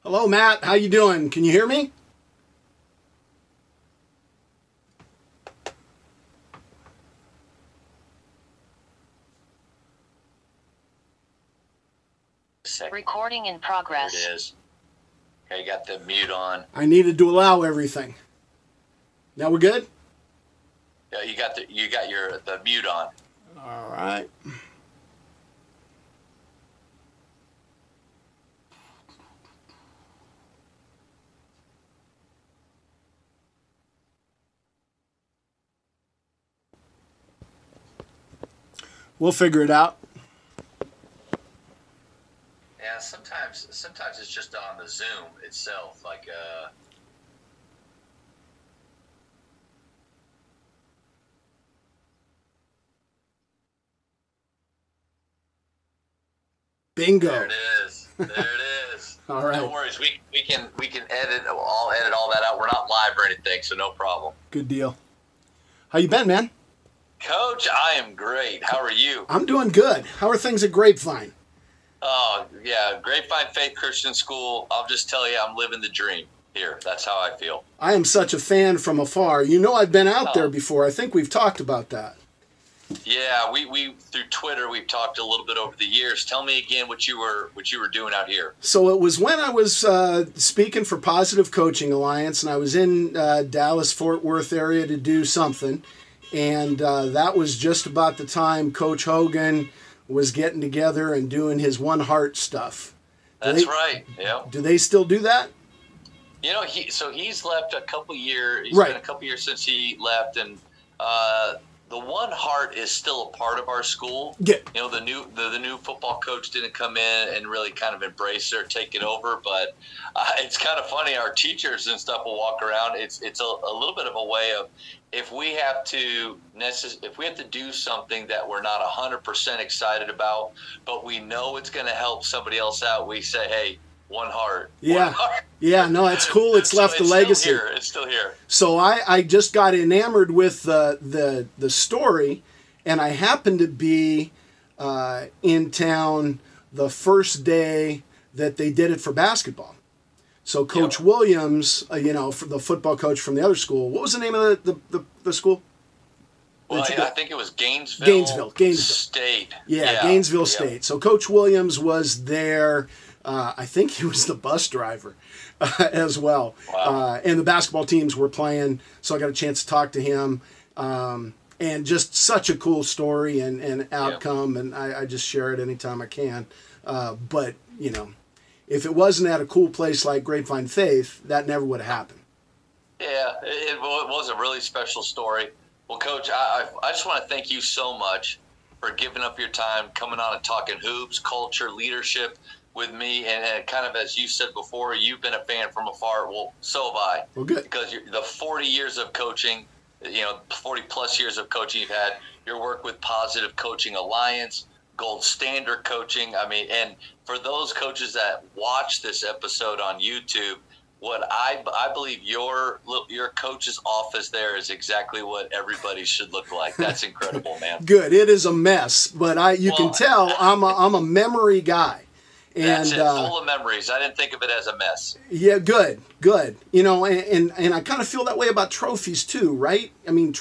Hello, Matt. How you doing? Can you hear me? Recording in progress. There it is. Okay, you got the mute on. I needed to allow everything. Now we're good? Yeah, you got the mute on. All right. We'll figure it out. Yeah, sometimes it's just on the Zoom itself, like Bingo. There it is. There it is. All right. No worries. We can edit. I'll edit all that out. We're not live or anything, so no problem. Good deal. How you been, man? Coach, I am great. How are you? I'm doing good. How are things at Grapevine? Oh, yeah, Grapevine Faith Christian School. I'll just tell you, I'm living the dream here. That's how I feel. I am such a fan from afar. You know I've been out there before. I think we've talked about that. Yeah, we through Twitter we've talked a little bit over the years. Tell me again what you were doing out here. So it was when I was speaking for Positive Coaching Alliance, and I was in Dallas, Fort Worth area to do something, and that was just about the time Coach Hogan was getting together and doing his One Heart stuff. That's right. Yeah. Do they still do that? You know, he's left a couple years. It's Right. been a couple years since he left, and the One Heart is still a part of our school. Yeah. You know, the new football coach didn't come in and really kind of embrace it or take it over, but it's kind of funny. Our teachers and stuff will walk around. It's a little bit of a way of if we have to do something that we're not 100% excited about, but we know it's going to help somebody else out. We say, hey. One Heart. Yeah. One Heart. Yeah, no, it's cool. It's left a legacy. It's still here. So I just got enamored with the story, and I happened to be in town the first day that they did it for basketball. So Coach Williams, for the football coach from the other school, what was the name of the school? Well, I think it was Gainesville State. Yeah, Gainesville State. So Coach Williams was there. I think he was the bus driver as well. Wow. And the basketball teams were playing, so I got a chance to talk to him. And just such a cool story and outcome, and I just share it anytime I can. But, if it wasn't at a cool place like Grapevine Faith, that never would have happened. Yeah, it was a really special story. Well, Coach, I just want to thank you so much for giving up your time, coming on and talking hoops, culture, leadership with me, and kind of as you said before, you've been a fan from afar. Well, so have I. Well, good. Because the 40 years of coaching, 40 plus years of coaching you've had, your work with Positive Coaching Alliance, Gold Standard Coaching. I mean, and for those coaches that watch this episode on YouTube, what I believe your coach's office there is exactly what everybody should look like. That's incredible, man. Good. It is a mess, but you can tell I'm a memory guy. That's it, full of memories. I didn't think of it as a mess. Yeah, good. And I kind of feel that way about trophies too, right? I mean,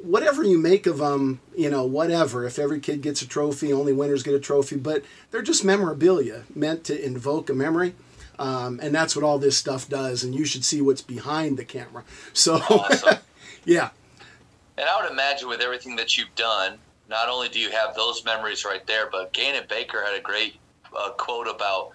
whatever you make of them, whatever. If every kid gets a trophy, only winners get a trophy, but they're just memorabilia meant to invoke a memory. And that's what all this stuff does, and you should see what's behind the camera. So, awesome. Yeah. And I would imagine with everything that you've done, not only do you have those memories right there, but Gannon Baker had a great quote about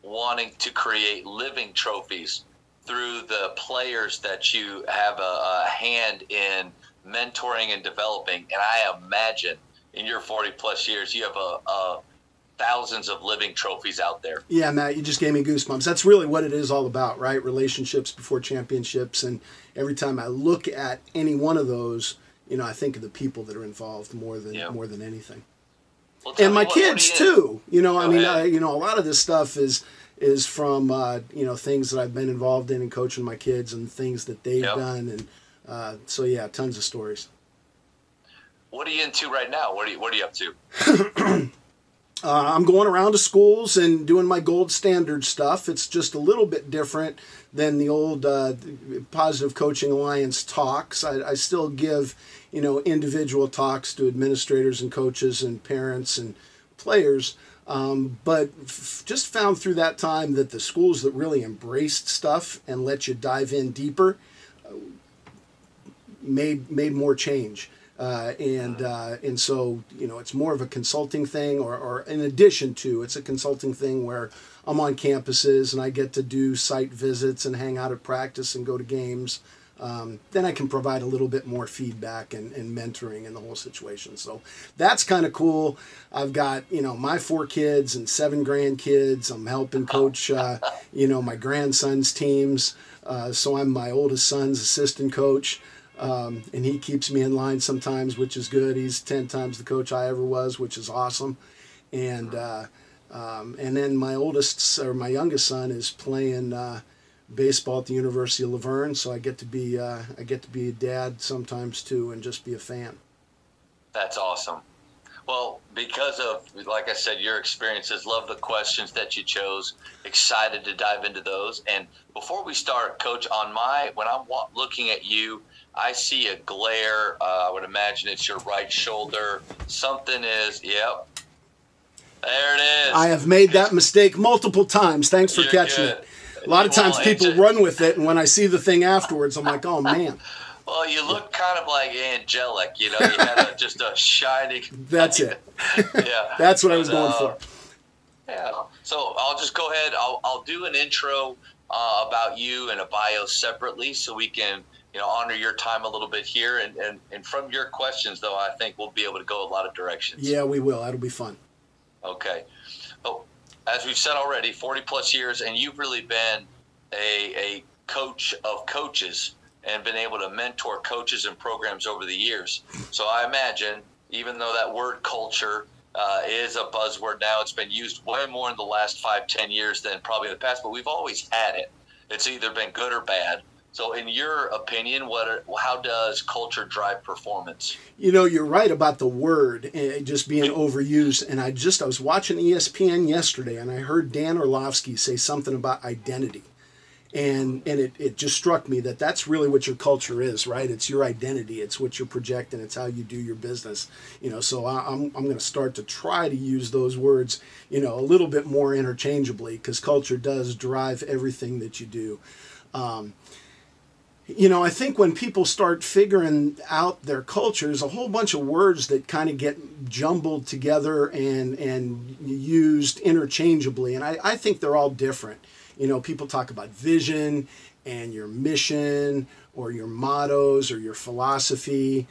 wanting to create living trophies through the players that you have a hand in mentoring and developing. And I imagine in your 40 plus years, you have thousands of living trophies out there. Yeah, Matt, you just gave me goosebumps. That's really what it is all about, right? Relationships before championships. And every time I look at any one of those, I think of the people that are involved more than anything. Well, And my kids too. A lot of this stuff is from things that I've been involved in and coaching my kids and things that they've done, and tons of stories. What are you into right now? What are you up to? I'm going around to schools and doing my gold standard stuff. It's just a little bit different than the old Positive Coaching Alliance talks. I still give, individual talks to administrators and coaches and parents and players. But just found through that time that the schools that really embraced stuff and let you dive in deeper made more change. And so, it's more of a consulting thing or in addition to, it's a consulting thing where I'm on campuses and I get to do site visits and hang out at practice and go to games. Then I can provide a little bit more feedback and mentoring in the whole situation. So that's kind of cool. I've got, my 4 kids and 7 grandkids. I'm helping coach, my grandson's teams. So I'm my oldest son's assistant coach. And he keeps me in line sometimes, which is good. He's 10 times the coach I ever was, which is awesome. And then my youngest son is playing baseball at the University of Laverne, so I get to be a dad sometimes too, and just be a fan. That's awesome. Well, because of, like I said, your experiences, love the questions that you chose, excited to dive into those. And before we start, Coach, when I'm looking at you, I see a glare. I would imagine it's your right shoulder. Something is, yep. There it is. I have made that mistake multiple times. Thanks for catching it. A lot of times people run with it, and when I see the thing afterwards, I'm like, oh, man. Well, you look kind of like angelic, You had just a shining. That's it. Yeah. That's what I was going for. Yeah. So I'll just go ahead. I'll do an intro about you and a bio separately so we can honor your time a little bit here. And from your questions, though, I think we'll be able to go a lot of directions. Yeah, we will. That'll be fun. Okay. Well, as we've said already, 40-plus years, and you've really been a coach of coaches and been able to mentor coaches and programs over the years. So I imagine, even though that word culture is a buzzword now, it's been used way more in the last 5-10 years than probably in the past, but we've always had it. It's either been good or bad. So in your opinion, how does culture drive performance? You're right about the word just being overused. And I was watching ESPN yesterday, and I heard Dan Orlovsky say something about identity. And it just struck me that that's really what your culture is, right? It's your identity. It's what you're projecting. It's how you do your business. So I'm going to start to try to use those words, a little bit more interchangeably, because culture does drive everything that you do. I think when people start figuring out their cultures, a whole bunch of words that kind of get jumbled together and used interchangeably. And I think they're all different. People talk about vision and your mission or your mottos or your philosophy.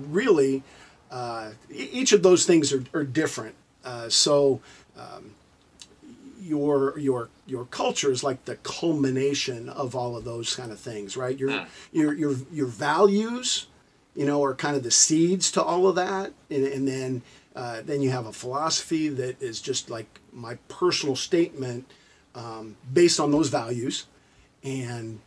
Really, each of those things are different. Your culture is like the culmination of all of those kind of things, right? Your values, are kind of the seeds to all of that, and then you have a philosophy that is just like my personal statement based on those values, and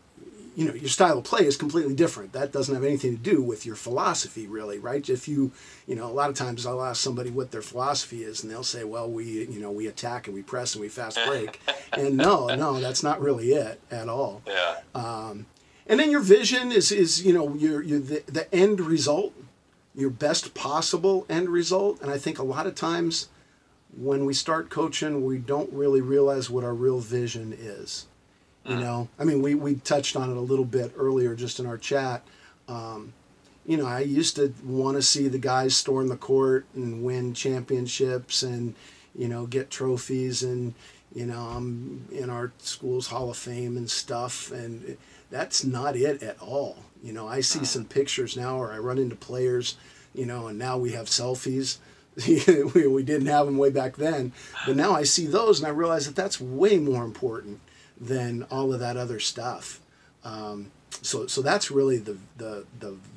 your style of play is completely different. That doesn't have anything to do with your philosophy, really, right? If a lot of times I'll ask somebody what their philosophy is, and they'll say, well, we attack and we press and we fast break. And no, that's not really it at all. Yeah. And then your vision is the end result, your best possible end result. And I think a lot of times when we start coaching, we don't really realize what our real vision is. We touched on it a little bit earlier just in our chat. I used to want to see the guys storm the court and win championships and, get trophies and, I'm in our school's Hall of Fame and stuff. And that's not it at all. I see some pictures now, or I run into players, and now we have selfies. We didn't have them way back then. But now I see those and I realize that that's way more important than all of that other stuff. So that's really the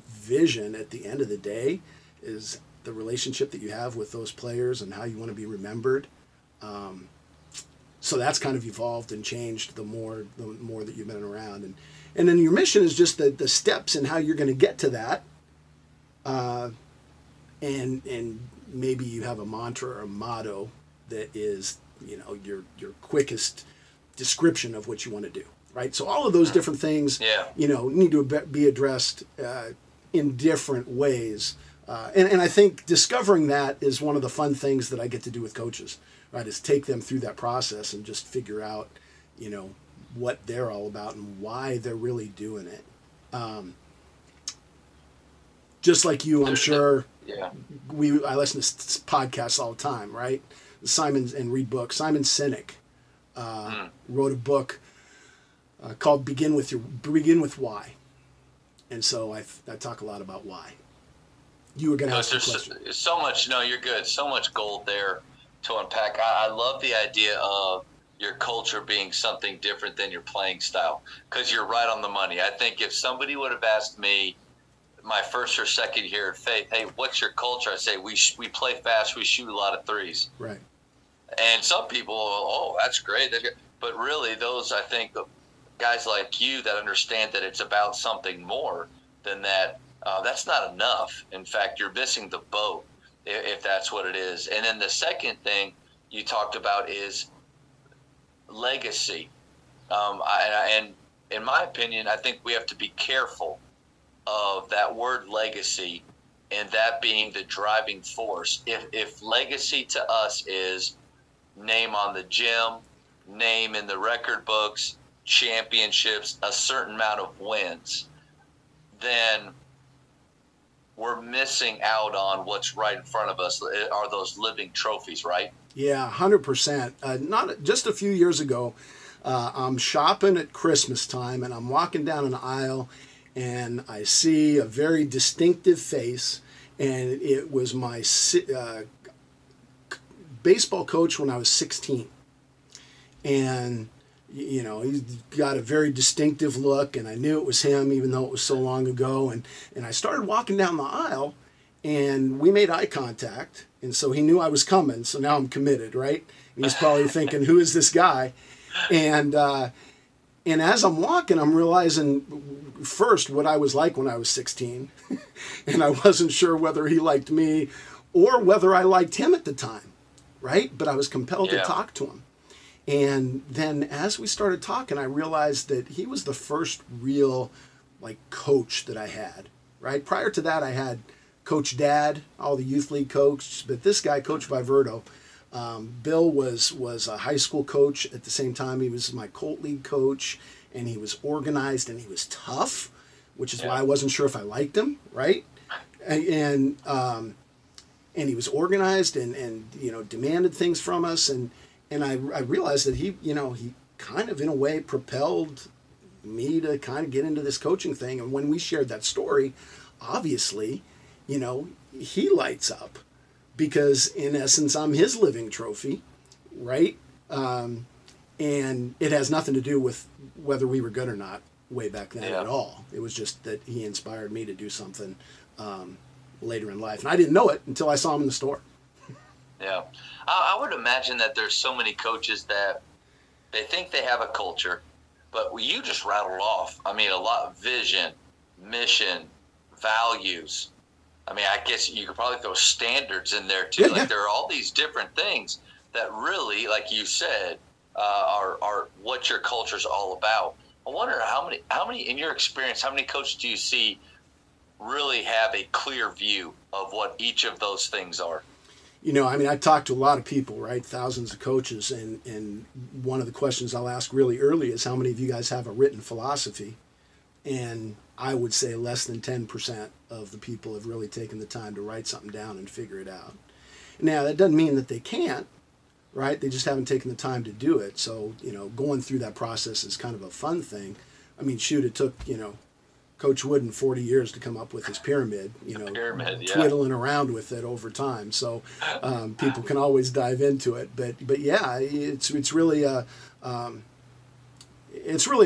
vision at the end of the day, is the relationship that you have with those players and how you want to be remembered. So that's kind of evolved and changed the more that you've been around. And then your mission is just the steps and how you're going to get to that. And maybe you have a mantra or a motto that is, your quickest description of what you want to do, right? So all of those different things, need to be addressed in different ways. And I think discovering that is one of the fun things that I get to do with coaches, right? Is take them through that process and just figure out, what they're all about and why they're really doing it. Just like you, I'm sure. Yeah. I listen to podcasts all the time, right? And read books. Simon Sinek wrote a book called Begin with Why, and so I talk a lot about why. You were going to ask a question. So much. No, you're good. So much gold there to unpack. I love the idea of your culture being something different than your playing style, because you're right on the money. I think if somebody would have asked me my first or second year at Faith, hey, what's your culture? I say we play fast, we shoot a lot of threes. Right. And some people, oh, that's great. But really, those, I think, guys like you that understand that it's about something more than that, that's not enough. In fact, you're missing the boat if that's what it is. And then the second thing you talked about is legacy. And in my opinion, I think we have to be careful of that word legacy and that being the driving force. If legacy to us is name on the gym, name in the record books, championships, a certain amount of wins, then we're missing out on what's right in front of us, are those living trophies, right? Yeah, 100%. Not just a few years ago, I'm shopping at Christmas time, and I'm walking down an aisle, and I see a very distinctive face, and it was my baseball coach when I was 16. And, he's got a very distinctive look, and I knew it was him, even though it was so long ago. And I started walking down the aisle, and we made eye contact. And so he knew I was coming, so now I'm committed, right? And he's probably thinking, who is this guy? And as I'm walking, I'm realizing first what I was like when I was 16. And I wasn't sure whether he liked me or whether I liked him at the time, right? But I was compelled to talk to him. And then as we started talking, I realized that he was the first real coach that I had, right? Prior to that, I had Coach Dad, all the youth league coaches, but this guy, Coach Viverto, Bill was a high school coach at the same time. He was my Colt League coach, and he was organized and he was tough, which is why I wasn't sure if I liked him, right? And he was organized and demanded things from us, and I realized that he kind of in a way propelled me to kind of get into this coaching thing. And when we shared that story, obviously, he lights up because in essence, I'm his living trophy, right? And it has nothing to do with whether we were good or not way back then at all. It was just that he inspired me to do something later in life. And I didn't know it until I saw him in the store. Yeah. I would imagine that there's so many coaches that they think they have a culture, but you just rattled off, a lot of vision, mission, values. I guess you could probably throw standards in there too. There are all these different things that really, like you said, are what your culture is all about. I wonder how many in your experience, how many coaches do you see really have a clear view of what each of those things are? I talk to a lot of people, right? Thousands of coaches. And one of the questions I'll ask really early is how many of you guys have a written philosophy? And I would say less than 10% of the people have really taken the time to write something down and figure it out. Now, that doesn't mean that they can't, right? They just haven't taken the time to do it. So, going through that process is kind of a fun thing. It took, Coach Wooden 40 years to come up with his pyramid, twiddling around with it over time. So people can always dive into it. But yeah, it's really a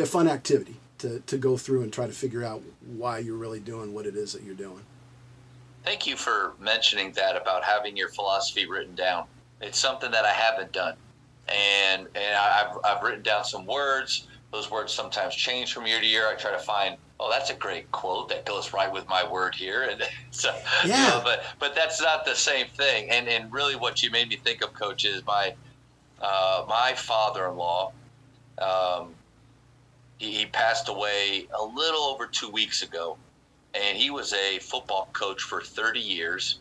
fun activity to go through and try to figure out why you're really doing what it is that you're doing. Thank you for mentioning that about having your philosophy written down. It's something that I haven't done. And I've written down some words. Those words sometimes change from year to year. I try to find oh, that's a great quote that goes right with my word here. And so, Yeah. but that's not the same thing. And really what you made me think of, Coach, is my father-in-law. He passed away a little over 2 weeks ago, and he was a football coach for 30 years,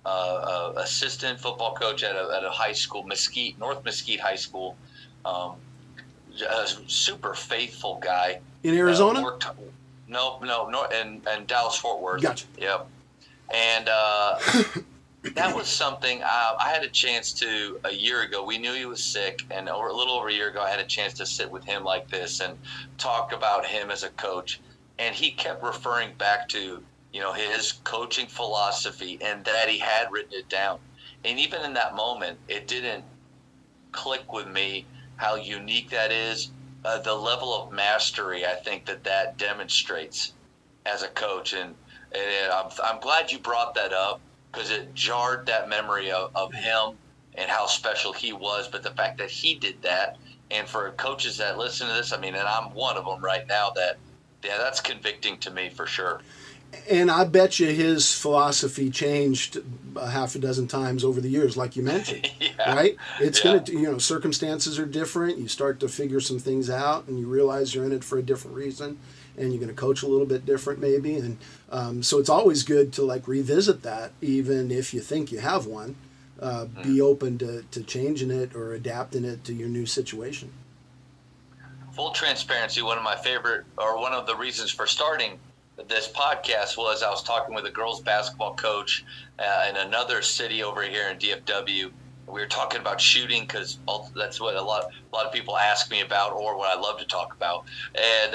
assistant football coach at a high school, North Mesquite High School. A super faithful guy. In Arizona? No, in Dallas Fort Worth. Gotcha. Yep. And that was something I had a chance to a year ago. We knew he was sick, and a little over a year ago, I had a chance to sit with him like this and talk about him as a coach. And he kept referring back to, his coaching philosophy and that he had written it down. And even in that moment, it didn't click with me how unique that is. The level of mastery I think that demonstrates as a coach. And I'm glad you brought that up, because it jarred that memory of him and how special he was, but the fact that he did that. And for coaches that listen to this, and I'm one of them right now, that's convicting to me for sure. And I bet you his philosophy changed a half a dozen times over the years, like you mentioned, yeah. Right? It's going to, circumstances are different. You start to figure some things out, and you realize you're in it for a different reason, and you're going to coach a little bit different maybe. And so it's always good to revisit that, even if you think you have one. Be open to changing it or adapting it to your new situation. Full transparency, one of the reasons for starting this podcast was I was talking with a girls basketball coach in another city over here in DFW. We were talking about shooting, because that's what a lot of people ask me about, or what I love to talk about. And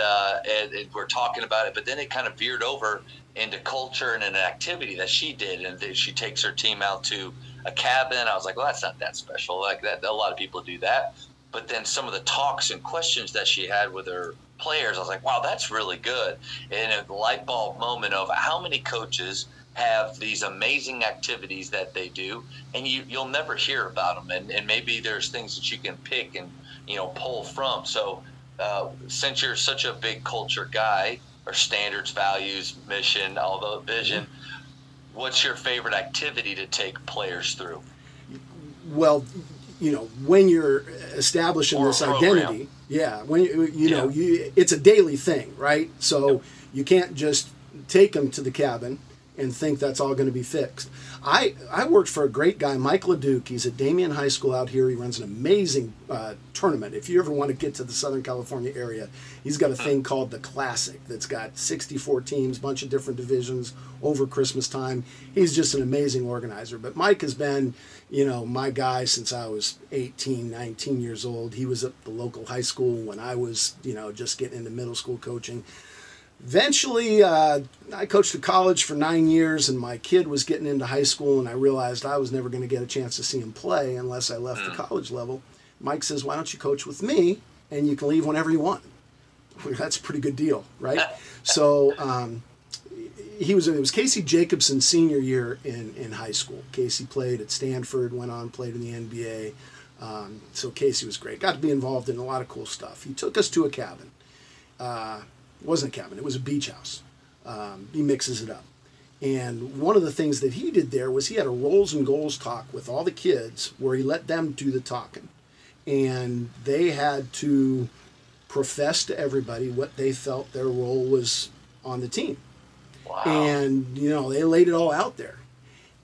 we're talking about it, but then it kind of veered over into culture and an activity that she did. And she takes her team out to a cabin. I was like, well, that's not that special. Like that, a lot of people do that. But then some of the talks and questions that she had with her players, I was like, wow, that's really good. And a light bulb moment of how many coaches have these amazing activities that they do, and you'll never hear about them. And maybe there's things that you can pick and, pull from. So since you're such a big culture guy, or standards, values, mission, all the vision, what's your favorite activity to take players through? Well, when you're establishing this identity, when it's a daily thing, right? So you can't just take them to the cabin and think that's all going to be fixed. I worked for a great guy, Mike LeDuc. He's at Damien High School out here. He runs an amazing tournament. If you ever want to get to the Southern California area, he's got a thing called the Classic that's got 64 teams, bunch of different divisions over Christmas time. He's just an amazing organizer. But Mike has been, my guy since I was 18, 19 years old. He was at the local high school when I was, just getting into middle school coaching. Eventually, I coached at college for 9 years, and my kid was getting into high school, and I realized I was never going to get a chance to see him play unless I left the college level. Mike says, why don't you coach with me, and you can leave whenever you want. Well, that's a pretty good deal, right? So it was Casey Jacobson's senior year in high school. Casey played at Stanford, went on, played in the NBA. So Casey was great. Got to be involved in a lot of cool stuff. He took us to a cabin. It wasn't a cabin, it was a beach house. He mixes it up. And one of the things that he did there was he had a roles and goals talk with all the kids where he let them do the talking. And they had to profess to everybody what they felt their role was on the team. Wow. And, they laid it all out there.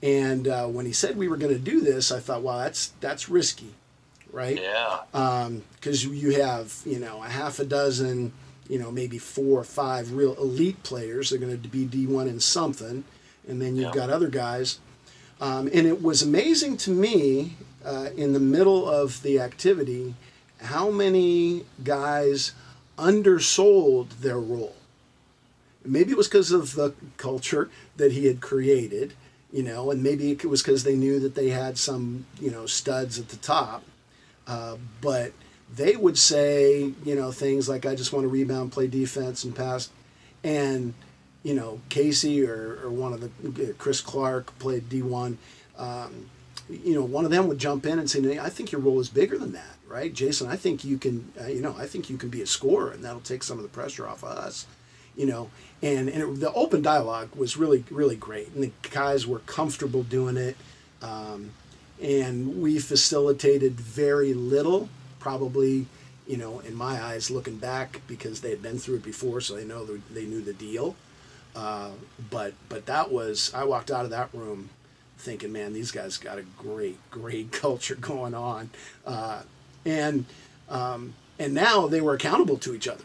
And when he said we were going to do this, I thought, wow, that's risky, right? Yeah. Because you have, a half a dozen, maybe 4 or 5 real elite players. They're going to be D1 in something. And then you've got other guys. And it was amazing to me in the middle of the activity how many guys undersold their role. Maybe it was because of the culture that he had created, and maybe it was because they knew that they had some, studs at the top. But they would say, things like, I just want to rebound, play defense, and pass. And, Casey or one of the, Chris Clark played D1. One of them would jump in and say, I think your role is bigger than that, right? Jason, I think you can, I think you can be a scorer, and that'll take some of the pressure off of us. The open dialogue was really, really great. And the guys were comfortable doing it. And we facilitated very little, probably, in my eyes, looking back, because they had been through it before, so they knew the deal. But that was, I walked out of that room thinking, man, these guys got a great culture going on. And now they were accountable to each other.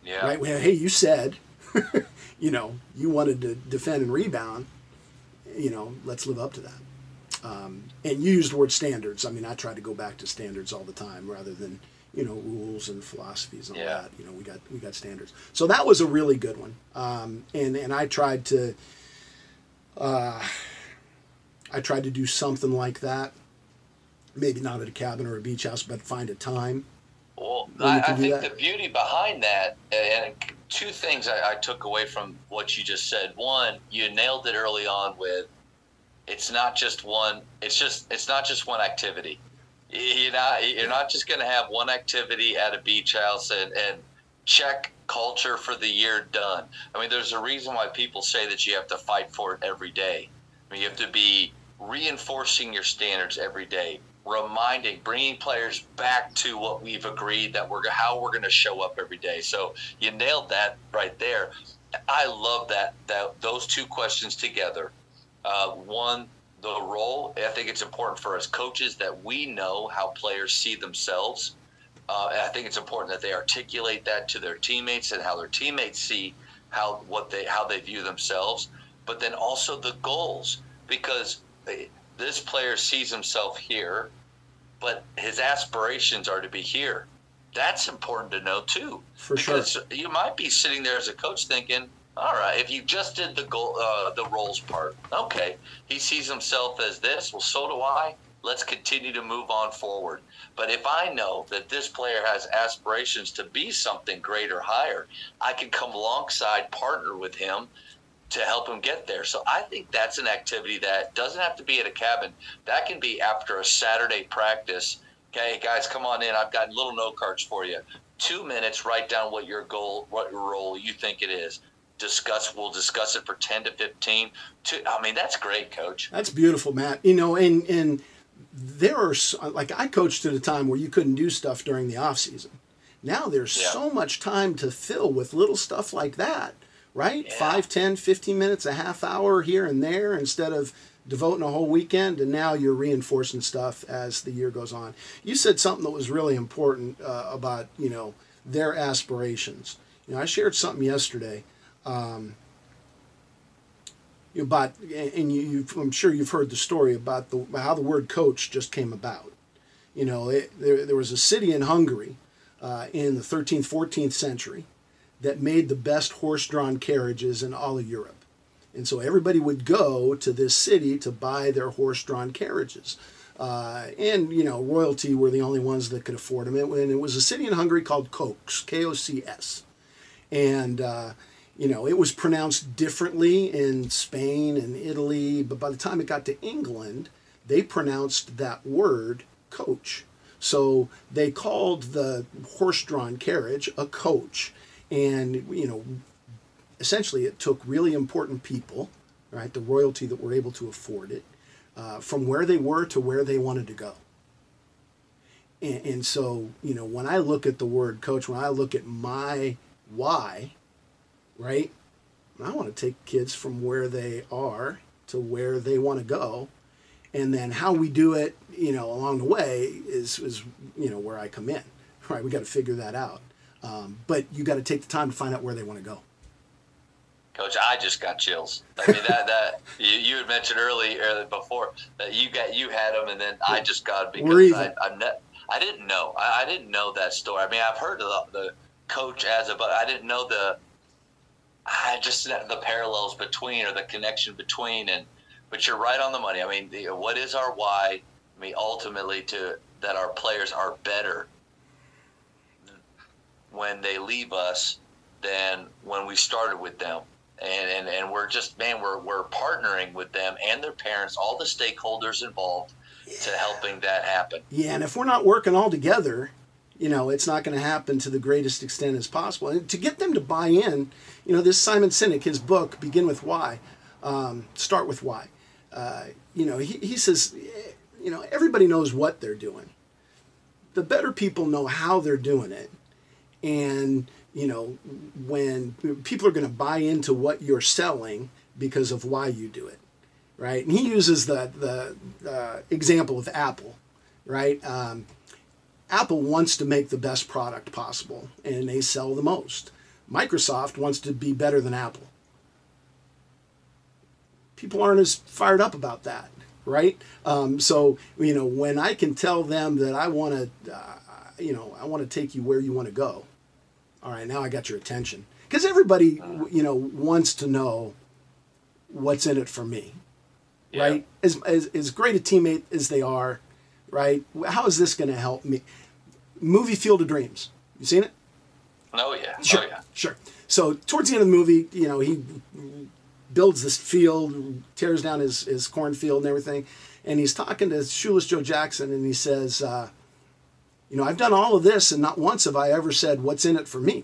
Yeah. Right? Well, hey, you said, you wanted to defend and rebound. Let's live up to that. And you used the word standards. I mean, I try to go back to standards all the time rather than, rules and philosophies and all that. We got standards. So that was a really good one. And I tried to do something like that. Maybe not at a cabin or a beach house, but find a time. Well, I think the beauty behind that, and two things I took away from what you just said. One, you nailed it early on with, it's not just one activity. You're not just going to have one activity at a beach house and check culture for the year done. I mean, there's a reason why people say that you have to fight for it every day. I mean, you have to be reinforcing your standards every day, bringing players back to what we've agreed that how we're going to show up every day. So you nailed that right there. I love that those two questions together. One, the role. I think it's important for us coaches that we know how players see themselves. And I think it's important that they articulate that to their teammates and how their teammates see how they view themselves. But then also the goals, because this player sees himself here, but his aspirations are to be here. That's important to know too. Because you might be sitting there as a coach thinking, all right, if you just did the roles part, okay, he sees himself as this, well, so do I. Let's continue to move on forward. But if I know that this player has aspirations to be something greater, higher, I can come alongside, partner with him to help him get there. So I think that's an activity that doesn't have to be at a cabin. That can be after a Saturday practice. Okay, guys, come on in. I've got little note cards for you. 2 minutes, write down what your goal, what your role you think it is. We'll discuss it for 10 to 15. That's great, Coach. That's beautiful, Matt. And there are, like, I coached at a time where you couldn't do stuff during the off season. Now there's so much time to fill with little stuff like that, right? Yeah. 5, 10, 15 minutes, a half hour here and there, instead of devoting a whole weekend. And now you're reinforcing stuff as the year goes on. You said something that was really important about, their aspirations. I shared something yesterday. I'm sure you've heard the story about how the word coach just came about. There was a city in Hungary in the 13th, 14th century that made the best horse-drawn carriages in all of Europe. And so everybody would go to this city to buy their horse-drawn carriages. Royalty were the only ones that could afford them. And it was a city in Hungary called Kocs, K-O-C-S. And it was pronounced differently in Spain and Italy, but by the time it got to England, they pronounced that word coach. So they called the horse-drawn carriage a coach. And, essentially it took really important people, right, the royalty that were able to afford it, from where they were to where they wanted to go. And so, when I look at the word coach, when I look at my why, right? I want to take kids from where they are to where they want to go. And then how we do it, along the way is where I come in, right? We got to figure that out. But you got to take the time to find out where they want to go. Coach, I just got chills. I mean, that you had mentioned earlier before that you had them, and then I just got it because I didn't know. I didn't know that story. I mean, I've heard of the coach but I didn't know the parallels between, or the connection between. But you're right on the money. I mean, what is our why? I mean, ultimately, that our players are better when they leave us than when we started with them. And we're just, we're partnering with them and their parents, all the stakeholders involved, to helping that happen. Yeah, and if we're not working all together, it's not going to happen to the greatest extent as possible. And to get them to buy in, this Simon Sinek, his book, Begin with Why, Start with Why. He says, everybody knows what they're doing. The better people know how they're doing it. And, when people are going to buy into what you're selling because of why you do it, right? And he uses the example of Apple, right? Apple wants to make the best product possible, and they sell the most. Microsoft wants to be better than Apple. People aren't as fired up about that, right? So when I can tell them that I want to take you where you want to go. All right, now I got your attention, because everybody wants to know what's in it for me, right? As great a teammate as they are, right? How is this going to help me? Movie Field of Dreams. You seen it? Oh yeah. Sure. Oh, yeah. Sure. So towards the end of the movie, he builds this field, tears down his cornfield and everything, and he's talking to Shoeless Joe Jackson, and he says, I've done all of this, and not once have I ever said, what's in it for me?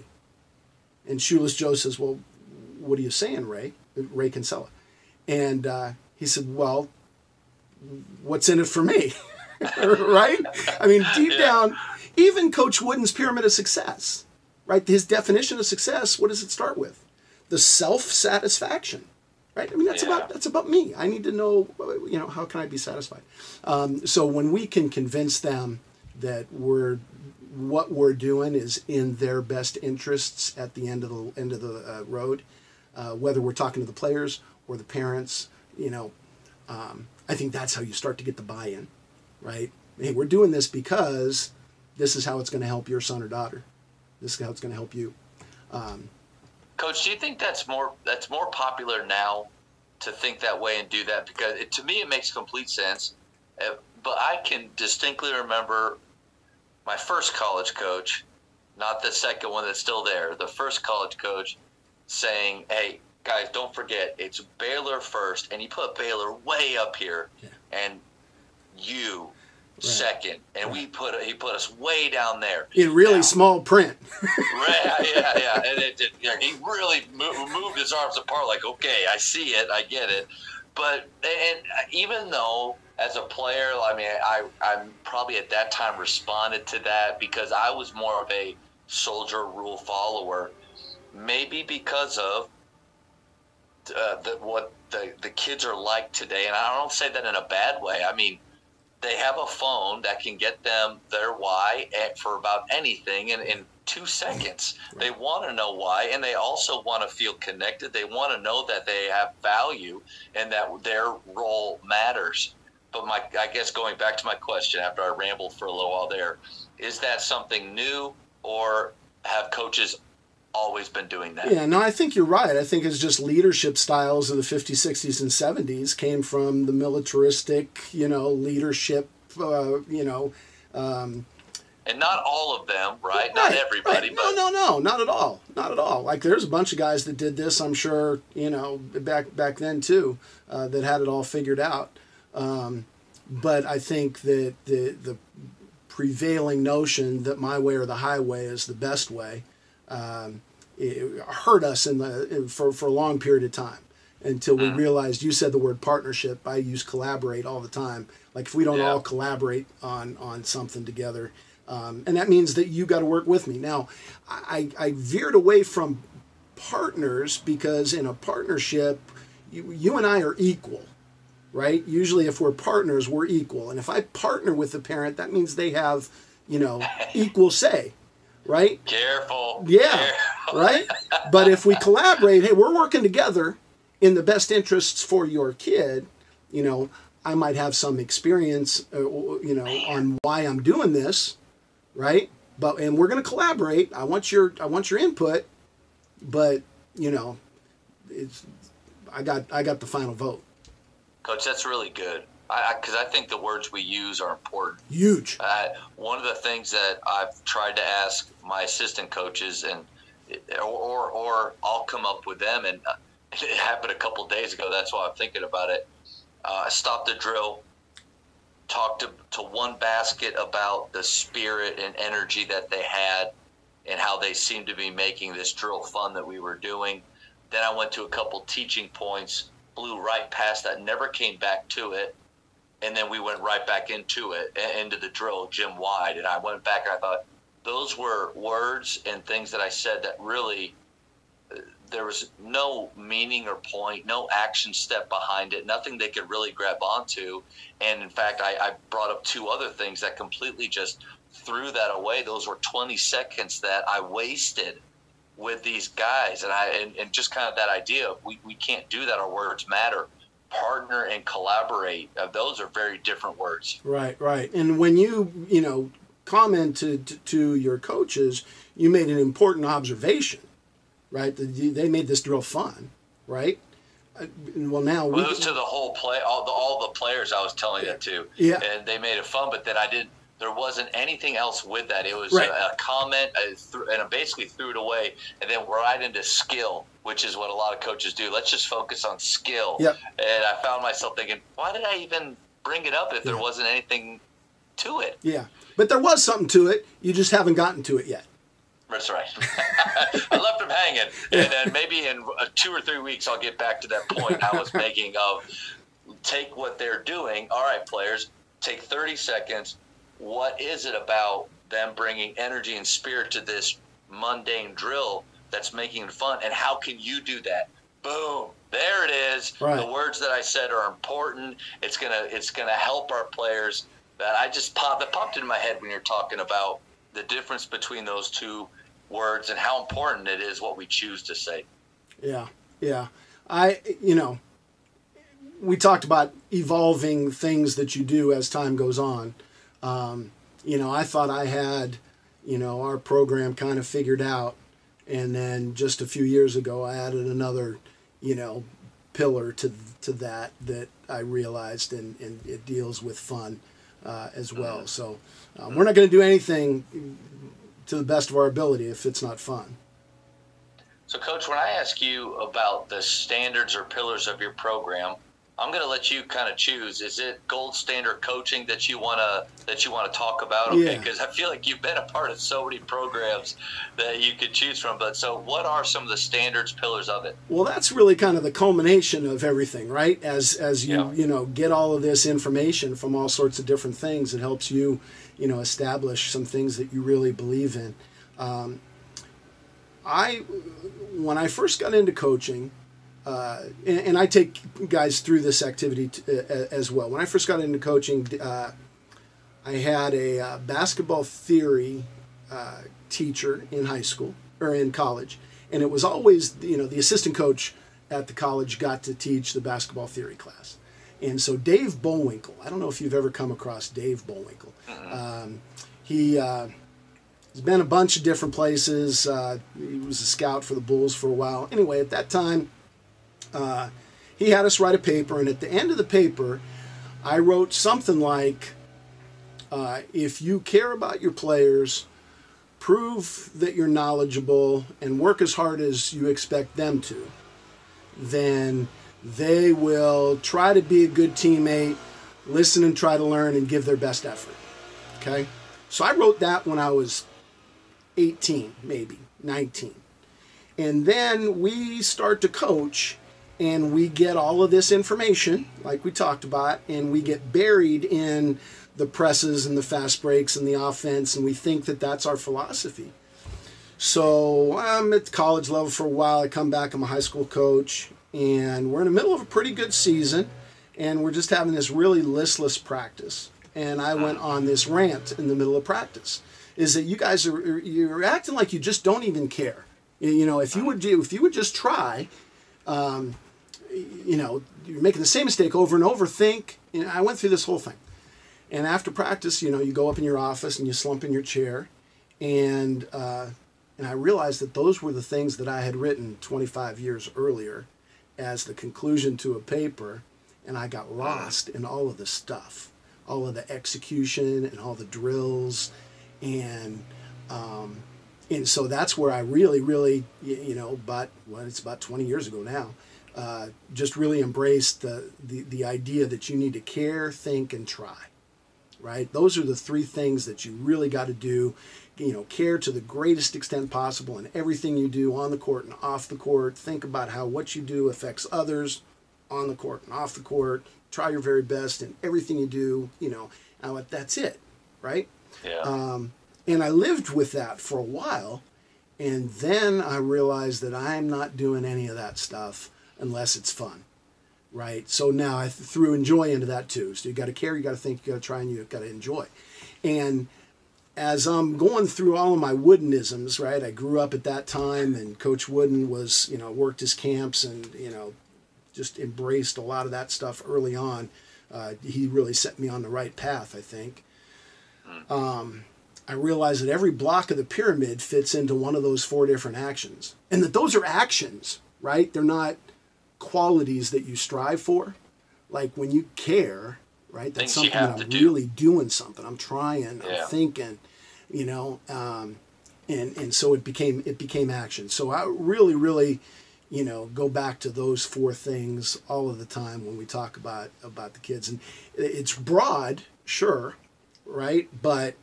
And Shoeless Joe says, well, what are you saying, Ray? Ray Kinsella. And he said, well, what's in it for me? Right? I mean, deep down, even Coach Wooden's Pyramid of Success, right? His definition of success, what does it start with? The self-satisfaction, right? I mean, that's about me. I need to know, how can I be satisfied? So when we can convince them that what we're doing is in their best interests at the end of the road, whether we're talking to the players or the parents, I think that's how you start to get the buy-in, right? Hey, we're doing this because this is how it's going to help your son or daughter. This is how it's going to help you. Coach, do you think that's more popular now to think that way and do that? Because to me, it makes complete sense. But I can distinctly remember my first college coach, not the second one that's still there, the first college coach saying, hey, guys, don't forget, it's Baylor first, and he put Baylor way up here, and you second, and he put us way down there in really small print. yeah, and he really moved his arms apart, like, okay, I see it, I get it. But and even though as a player, I mean, I'm probably at that time responded to that because I was more of a soldier rule follower, maybe because of what the kids are like today. And I don't say that in a bad way. I mean, they have a phone that can get them their why for about anything in 2 seconds. They want to know why, and they also want to feel connected. They want to know that they have value and that their role matters. But I guess going back to my question after I rambled for a little while there, is that something new, or have coaches always been doing that? Yeah, no, I think you're right. I think it's just leadership styles of the 50s, 60s, and 70s came from the militaristic, leadership, and not all of them, right? Not everybody. Right. But No, not at all. Not at all. Like, there's a bunch of guys that did this, I'm sure, back then too, that had it all figured out. But I think that the prevailing notion that my way or the highway is the best way it hurt us for a long period of time until we realized, you said the word partnership, I use collaborate all the time. Like, if we don't all collaborate on something together, and that means that you got to work with me. Now, I veered away from partners because in a partnership, you and I are equal, right? Usually if we're partners, we're equal. And if I partner with the parent, that means they have, equal say, right? Careful. Yeah, careful. Right? But if we collaborate, hey, we're working together in the best interests for your kid, I might have some experience, on why I'm doing this, right? And we're going to collaborate. I want your input, but I got the final vote. Coach, that's really good. Because I think the words we use are important. Huge. One of the things that I've tried to ask my assistant coaches, or I'll come up with them, and it happened a couple of days ago. That's why I'm thinking about it. Stop the drill, talked to one basket about the spirit and energy that they had and how they seemed to be making this drill fun that we were doing. Then I went to a couple teaching points, blew right past that, never came back to it. And then we went right back into it, into the drill, gym wide. And I went back and I thought, those were words and things that I said that really, there was no meaning or point, no action step behind it, nothing they could really grab onto. And in fact, I brought up two other things that completely just threw that away. Those were 20 seconds that I wasted with these guys. And just kind of that idea of we can't do that. Our words matter. Partner and collaborate. Those are very different words. Right, right. And when you commented to your coaches, you made an important observation, right? They made this drill fun, right? Well, now it was to the whole play, all the players I was telling it to. Yeah. And they made it fun, but then there wasn't anything else with that. It was right. a comment, and I basically threw it away, and then right into skill, which is what a lot of coaches do. Let's just focus on skill. Yep. And I found myself thinking, why did I even bring it up if there wasn't anything to it? Yeah, but there was something to it. You just haven't gotten to it yet. That's right. I left them hanging, and then maybe in 2 or 3 weeks I'll get back to that point I was making of take what they're doing. All right, players, take 30 seconds. What is it about them bringing energy and spirit to this mundane drill that's making it fun, and how can you do that? Boom, there it is. Right. The words that I said are important. It's gonna help our players. That popped in my head when you're talking about the difference between those two words and how important it is what we choose to say. Yeah, yeah. We talked about evolving things that you do as time goes on. I thought I had, our program kind of figured out. And then just a few years ago, I added another, pillar to that I realized, and it deals with fun as well. So we're not going to do anything to the best of our ability if it's not fun. So, Coach, when I ask you about the standards or pillars of your program, I'm going to let you kind of choose. Is it gold standard coaching that you want to talk about? Okay, because I feel like you've been a part of so many programs that you could choose from. But so, what are some of the standards, pillars of it? Well, that's really kind of the culmination of everything, right? As you get all of this information from all sorts of different things, it helps you, establish some things that you really believe in. When I first got into coaching. And I take guys through this activity as well. When I first got into coaching, I had a basketball theory teacher in high school or in college, and it was always the assistant coach at the college got to teach the basketball theory class. And so Dave Bullwinkle, I don't know if you've ever come across Dave Bullwinkle. He's been a bunch of different places. He was a scout for the Bulls for a while. Anyway, at that time, he had us write a paper, and at the end of the paper, I wrote something like, if you care about your players, prove that you're knowledgeable, and work as hard as you expect them to, then they will try to be a good teammate, listen and try to learn, and give their best effort. Okay? So I wrote that when I was 18, maybe 19. And then we start to coach, and we get all of this information, like we talked about, and we get buried in the presses and the fast breaks and the offense, and we think that that's our philosophy. So I'm at the college level for a while. I come back, I'm a high school coach, and we're in the middle of a pretty good season, and we're just having this really listless practice. And I went on this rant in the middle of practice, is that you guys you're acting like you just don't even care. If you would just try, you're making the same mistake over and over. I went through this whole thing. And after practice, you go up in your office and you slump in your chair. And I realized that those were the things that I had written 25 years earlier as the conclusion to a paper. And I got lost in all of the stuff, all of the execution and all the drills. And so that's where I really, it's about 20 years ago now, just really embraced the idea that you need to care, think, and try. right? Those are the three things that you really got to do. Care to the greatest extent possible in everything you do on the court and off the court. Think about how what you do affects others on the court and off the court. Try your very best in everything you do. Now that's it, right? Yeah. And I lived with that for a while, and then I realized that I'm not doing any of that stuff unless it's fun, right? So now I threw enjoy into that too. So you got to care, you got to think, you got to try, and you got to enjoy. And as I'm going through all of my Woodenisms, right? I grew up at that time, and Coach Wooden was, worked his camps and, just embraced a lot of that stuff early on. He really set me on the right path, I think. I realized that every block of the pyramid fits into one of those 4 different actions. And that those are actions, right? They're not qualities that you strive for. Like when you care, right? That's something that I'm really doing something. I'm trying, I'm thinking, and so it became action. So I really, go back to those 4 things all of the time when we talk about the kids. And it's broad, sure, right? But,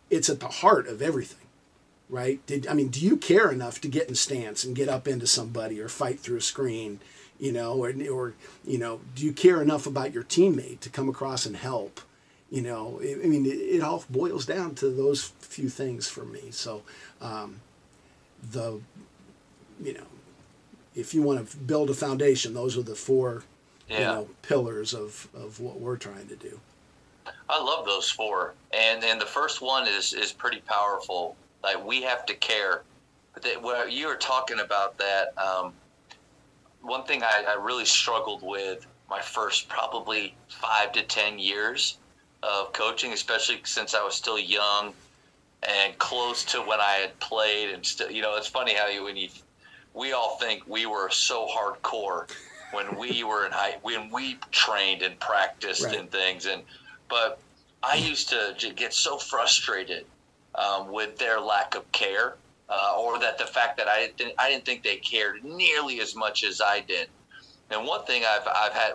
it's at the heart of everything, right? Do you care enough to get in stance and get up into somebody or fight through a screen, or do you care enough about your teammate to come across and help? It all boils down to those few things for me. So, if you want to build a foundation, those are the 4, pillars of what we're trying to do. I love those 4, and the first one is pretty powerful. Like, we have to care. But you were talking about that. One thing I really struggled with my first probably 5 to 10 years of coaching, especially since I was still young and close to when I had played, and still, it's funny how we all think we were so hardcore when we were when we trained and practiced and things, but I used to get so frustrated with their lack of care, or that the fact that I didn't think they cared nearly as much as I did. And one thing I've had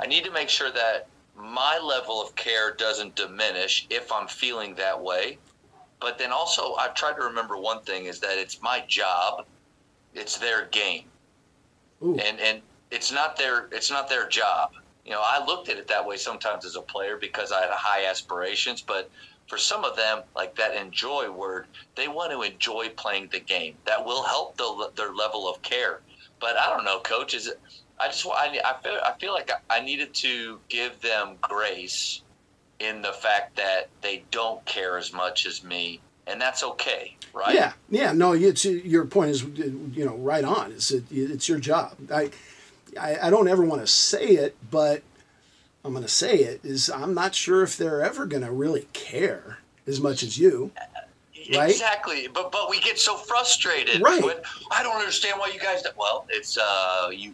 I need to make sure that my level of care doesn't diminish if I'm feeling that way. But then also I've tried to remember one thing is that it's my job, it's their game. Ooh. And it's not their job. I looked at it that way sometimes as a player because I had high aspirations, but for some of them, like that enjoy word, they want to enjoy playing the game. That will help their level of care. But I don't know, Coach, I feel like I needed to give them grace in the fact that they don't care as much as me, and that's okay, right? Yeah. No, your point is, right on. It's your job. I don't ever want to say it, but I'm going to say it, is I'm not sure if they're ever going to really care as much as you. Right? Exactly, but we get so frustrated. Right. I don't understand why you guys. Well, it's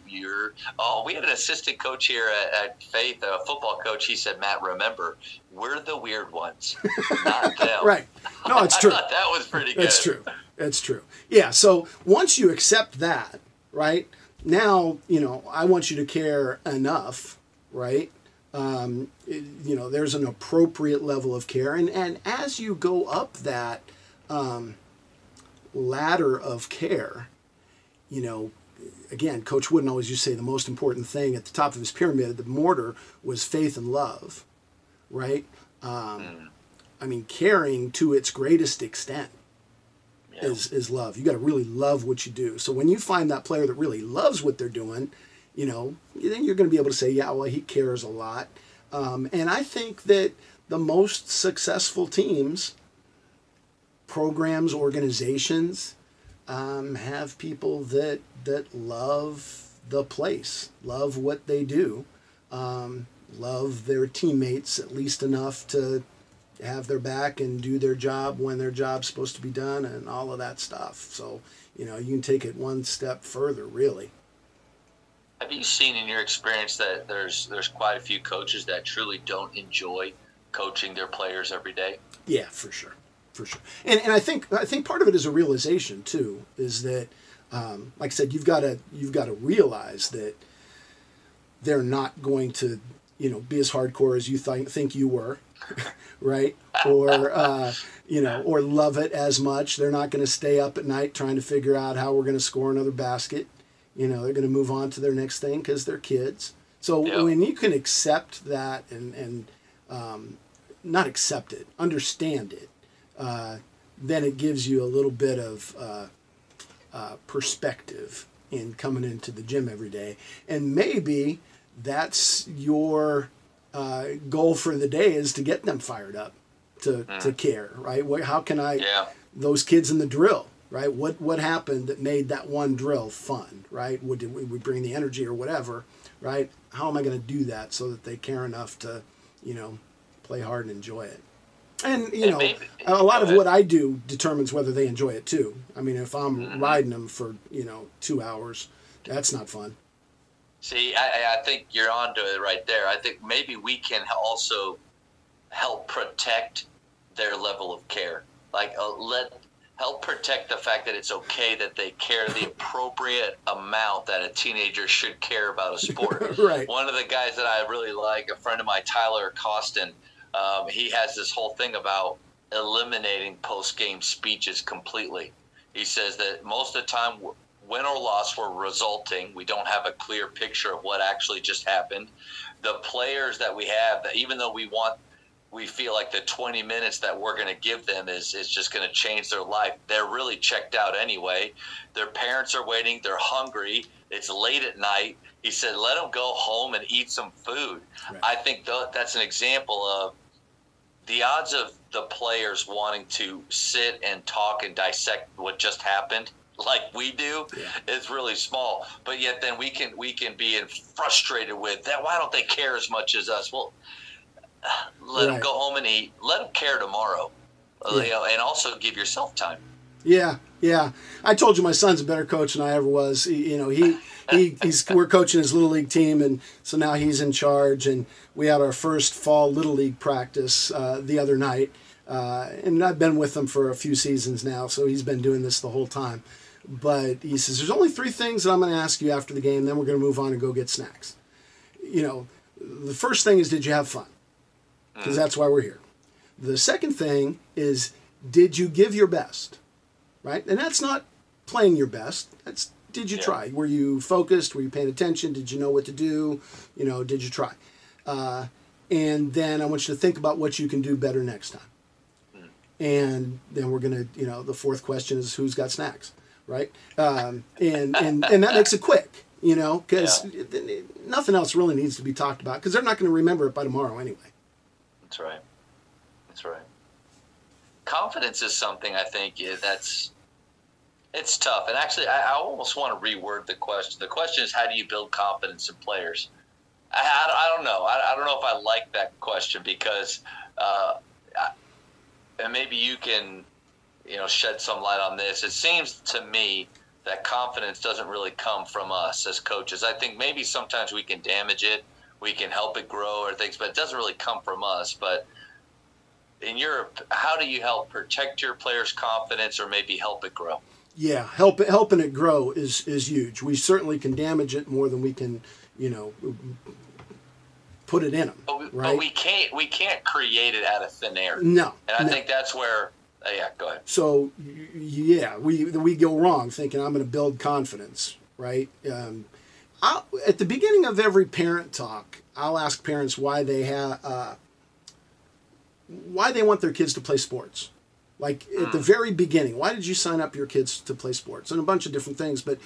you're. Oh, we had an assistant coach here at Faith, a football coach. He said, "Matt, remember, we're the weird ones, not them." Right. No, it's true. I thought that was pretty good. It's true. Yeah. So once you accept that, right now, I want you to care enough, right? There's an appropriate level of care, and as you go up that ladder of care, again, Coach Wooden always used to say the most important thing at the top of his pyramid, the mortar, was faith and love, right? Caring to its greatest extent is love. You got to really love what you do. So when you find that player that really loves what they're doing, then you're going to be able to say, yeah, well, he cares a lot. And I think that the most successful teams, programs, organizations, have people that love the place, love what they do, love their teammates at least enough to have their back and do their job when their job's supposed to be done and all of that stuff. So, you can take it one step further, really. Have you seen in your experience that there's quite a few coaches that truly don't enjoy coaching their players every day? Yeah, for sure. And I think part of it is a realization too, is that like I said, you've got to realize that they're not going to, be as hardcore as you think you were, right? Or, or love it as much. They're not going to stay up at night trying to figure out how we're going to score another basket. They're going to move on to their next thing because they're kids. So when you can accept that and not accept it, understand it, then it gives you a little bit of perspective in coming into the gym every day. And maybe that's your goal for the day, is to get them fired up to care, right? How can those kids in the drill, right? What happened that made that one drill fun, right? Did we bring the energy or whatever, right? How am I going to do that so that they care enough to, play hard and enjoy it? And, a lot of what I do determines whether they enjoy it too. I mean, if I'm riding them for, 2 hours, that's not fun. See, I think you're onto it right there. I think maybe we can also help protect their level of care. Like, help protect the fact that it's okay that they care the appropriate amount that a teenager should care about a sport. Right. One of the guys that I really like, a friend of mine, Tyler Costin, he has this whole thing about eliminating post-game speeches completely. He says that most of the time, win or loss, we're resulting. We don't have a clear picture of what actually just happened. The players that we have, that even though we feel like the 20 minutes that we're going to give them is just going to change their life, they're really checked out anyway. Their parents are waiting. They're hungry. It's late at night. He said, let them go home and eat some food. Right. I think that's an example of the odds of the players wanting to sit and talk and dissect what just happened like we do is really small. But yet then we can be frustrated with that. Why don't they care as much as us? Well, let them go home and eat. Let them care tomorrow, and also give yourself time. Yeah. I told you my son's a better coach than I ever was. We're coaching his little league team, and so now he's in charge. And we had our first fall little league practice the other night, and I've been with him for a few seasons now, so he's been doing this the whole time. But he says, there's only 3 things that I'm going to ask you after the game, then we're going to move on and go get snacks. The first thing is, did you have fun? Because that's why we're here. The second thing is, did you give your best? Right? And that's not playing your best. That's, did you try? Were you focused? Were you paying attention? Did you know what to do? Did you try? And then I want you to think about what you can do better next time. And then we're going to, the fourth question is, who's got snacks? Right? And that makes it quick, because nothing else really needs to be talked about, because they're not going to remember it by tomorrow anyway. That's right. Confidence is something I think it's tough. And actually, I almost want to reword the question. The question is, how do you build confidence in players? I don't know. I don't know if I like that question, because and maybe you can shed some light on this. It seems to me that confidence doesn't really come from us as coaches. I think maybe sometimes we can damage it, we can help it grow or things, but it doesn't really come from us. But how do you help protect your players' confidence, or maybe help it grow? Yeah, helping it grow is huge. We certainly can damage it more than we can, put it in them. But we can't create it out of thin air. No. And I think that's where. Go ahead. So we go wrong thinking I'm going to build confidence, right? At the beginning of every parent talk, I'll ask parents why they want their kids to play sports. Like at the very beginning, why did you sign up your kids to play sports? And a bunch of different things, but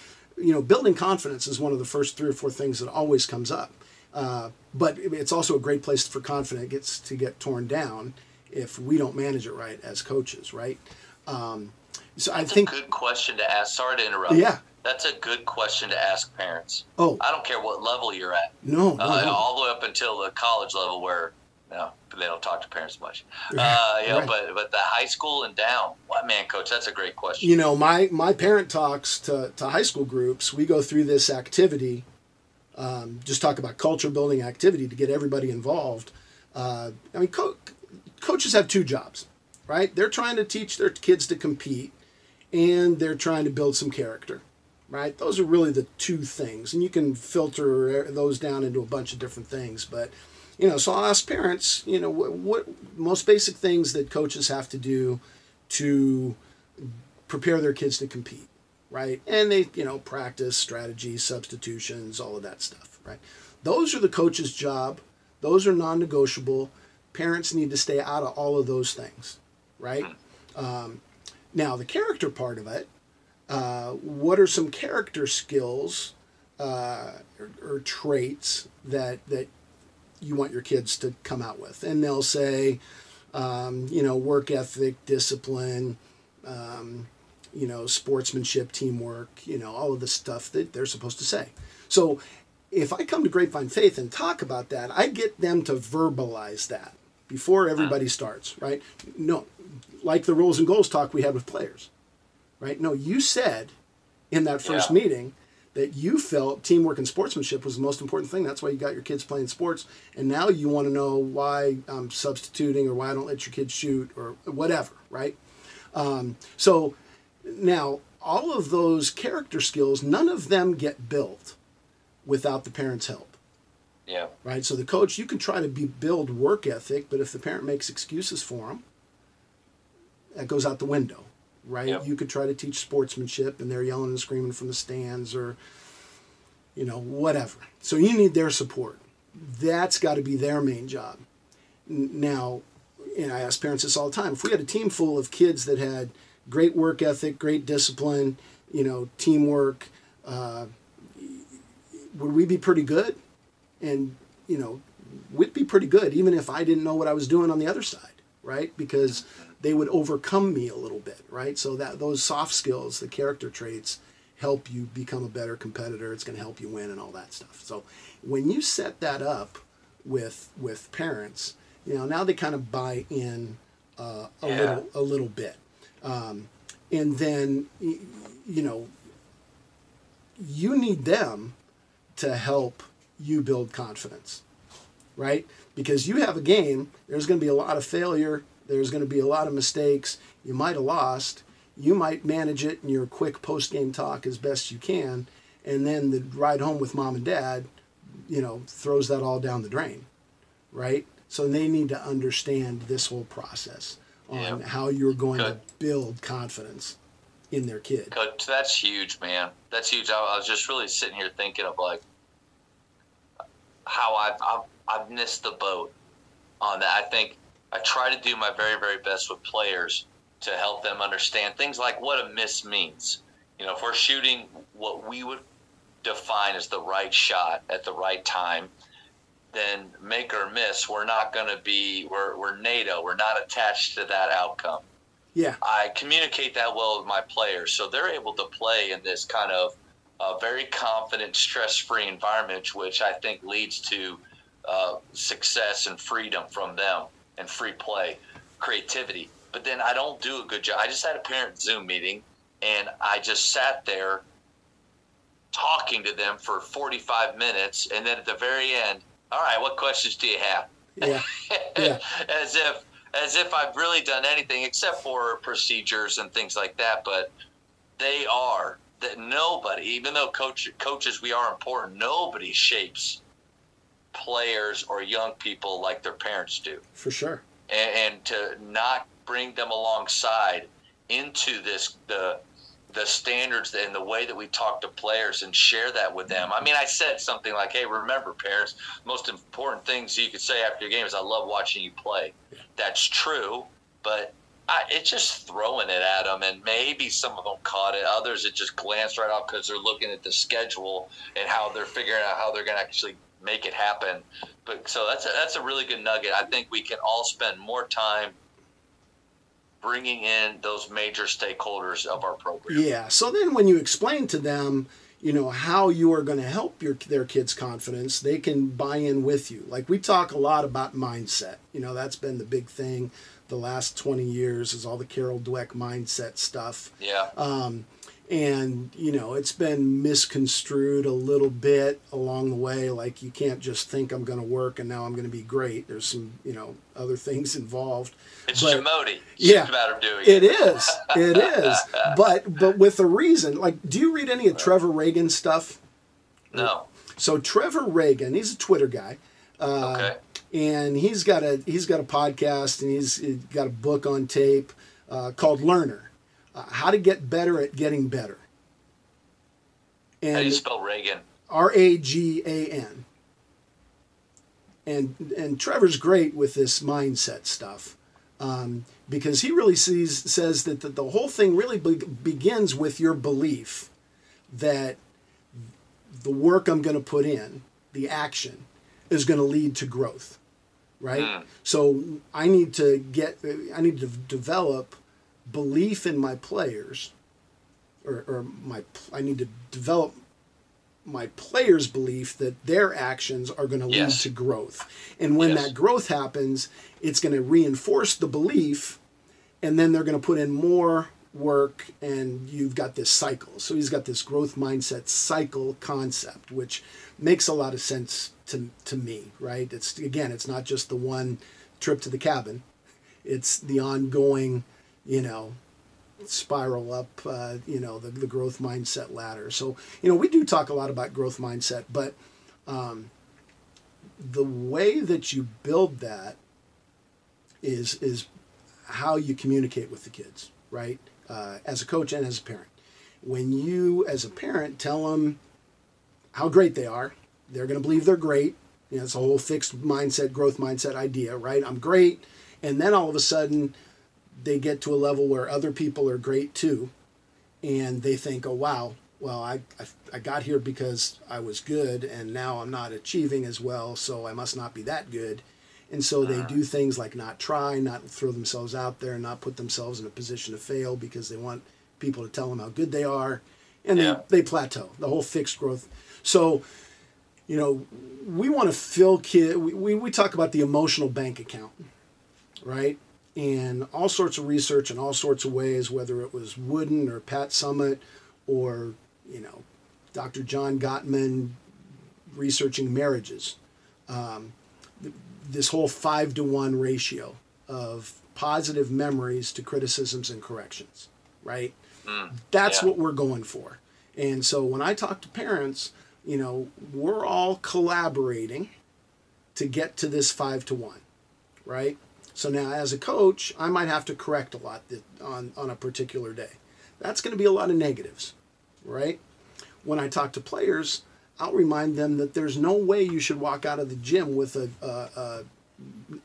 building confidence is one of the first 3 or 4 things that always comes up. But it's also a great place for confidence to get torn down if we don't manage it right as coaches, right? So I think a good question to ask. Sorry to interrupt. Yeah. That's a good question to ask parents. Oh. I don't care what level you're at. No. All the way up until the college level, where they don't talk to parents much. Right. But the high school and down, man, Coach, that's a great question. My parent talks to high school groups. We go through this activity, just talk about culture building activity to get everybody involved. Coaches have 2 jobs, right? They're trying to teach their kids to compete, and they're trying to build some character, right? Those are really the two things, and you can filter those down into a bunch of different things. But so I'll ask parents, what most basic things that coaches have to do to prepare their kids to compete, right? And they, practice strategies, substitutions, all of that stuff, right? Those are the coach's job. Those are non-negotiable. Parents need to stay out of all of those things, right? Now, the character part of it, what are some character skills or traits that you want your kids to come out with? And they'll say, work ethic, discipline, sportsmanship, teamwork, all of the stuff that they're supposed to say. So if I come to Grapevine Faith and talk about that, I get them to verbalize that before everybody starts, right? No, like the rules and goals talk we had with players, right? No, you said in that first meeting that you felt teamwork and sportsmanship was the most important thing. That's why you got your kids playing sports. And now you want to know why I'm substituting or why I don't let your kids shoot or whatever, right? So now all of those character skills, none of them get built without the parent's help. Yeah. Right? So the coach, you can try to build work ethic, but if the parent makes excuses for them, that goes out the window, right? Yep. You could try to teach sportsmanship and they're yelling and screaming from the stands or, whatever. So you need their support. That's got to be their main job. Now, I ask parents this all the time. If we had a team full of kids that had great work ethic, great discipline, teamwork, would we be pretty good? And, we'd be pretty good even if I didn't know what I was doing on the other side, right? Because they would overcome me a little bit, right? So that those soft skills, the character traits, help you become a better competitor. It's going to help you win and all that stuff. So when you set that up with parents, now they kind of buy in a little bit. And then, you need them to help you build confidence, right? Because you have a game, there's going to be a lot of failure, there's going to be a lot of mistakes, you might have lost, you might manage it in your quick post-game talk as best you can, and then the ride home with mom and dad, throws that all down the drain, right? So they need to understand this whole process on how you're going to build confidence in their kid. Coach, that's huge, man. That's huge. I was just really sitting here thinking of how I've missed the boat on that. I think I try to do my very, very best with players to help them understand things like what a miss means. If we're shooting what we would define as the right shot at the right time, then make or miss, we're not going to be, we're NATO. We're not attached to that outcome. Yeah. I communicate that well with my players, so they're able to play in this kind of very confident, stress-free environment, which I think leads to success and freedom from them and free play, creativity. But then I don't do a good job. I just had a parent Zoom meeting, and I just sat there talking to them for 45 minutes, and then at the very end, all right, what questions do you have? Yeah. Yeah. As if I've really done anything except for procedures and things like that. But they are that nobody, even though coaches, we are important, nobody shapes players or young people like their parents do. For sure. And to not bring them alongside into the standards and the way that we talk to players and share that with them. I mean, I said something like, hey, remember, parents, most important things you could say after your game is I love watching you play. Yeah. That's true, but it's just throwing it at them, and maybe some of them caught it. Others, it just glanced right off because they're looking at the schedule and how they're figuring out how they're going to actually make it happen. But so that's a really good nugget. I think we can all spend more time bringing in those major stakeholders of our program. Yeah. So then when you explain to them, how you are going to help their kids' confidence, they can buy in with you. Like we talk a lot about mindset, That's been the big thing the last 20 years is all the Carol Dweck mindset stuff. Yeah. And, it's been misconstrued a little bit along the way. Like, you can't just think I'm going to work and now I'm going to be great. There's some, other things involved. It's but, Jamodi. Yeah, it's a matter of doing it is. It is. But with a reason. Like, do you read any of Trevor Reagan stuff? No. So Trevor Reagan, he's a Twitter guy. Okay. And he's got a podcast, and he's got a book on tape called Learner. How to get better at getting better. And How do you spell Reagan? Ragan. And Trevor's great with this mindset stuff because he really says that the whole thing really begins with your belief that the work I'm going to put in, the action, is going to lead to growth, right? So I need to develop belief in my players, I need to develop my players' belief that their actions are going to lead to growth. And when that growth happens, it's going to reinforce the belief, and then they're going to put in more work, and you've got this cycle. So he's got this growth mindset cycle concept, which makes a lot of sense to me, right? It's not just the one trip to the cabin. It's the ongoing, spiral up, the growth mindset ladder. So, we do talk a lot about growth mindset, but the way that you build that is how you communicate with the kids, right? As a coach and as a parent. When you, as a parent, tell them how great they are, they're going to believe they're great. It's a whole fixed mindset, growth mindset idea, right? I'm great. And then all of a sudden, they get to a level where other people are great too. And they think, oh, wow, well, I got here because I was good, and now I'm not achieving as well, so I must not be that good. And so they do things like not try, not throw themselves out there, not put themselves in a position to fail because they want people to tell them how good they are. And they plateau, the whole fixed growth. So, we want to fill kids. We talk about the emotional bank account, right? And all sorts of research in all sorts of ways, whether it was Wooden or Pat Summit or, Dr. John Gottman researching marriages. This whole 5-to-1 ratio of positive memories to criticisms and corrections, right? That's what we're going for. And so when I talk to parents, we're all collaborating to get to this 5-to-1, right? So now as a coach, I might have to correct a lot on a particular day. That's going to be a lot of negatives, right? When I talk to players, I'll remind them that there's no way you should walk out of the gym with a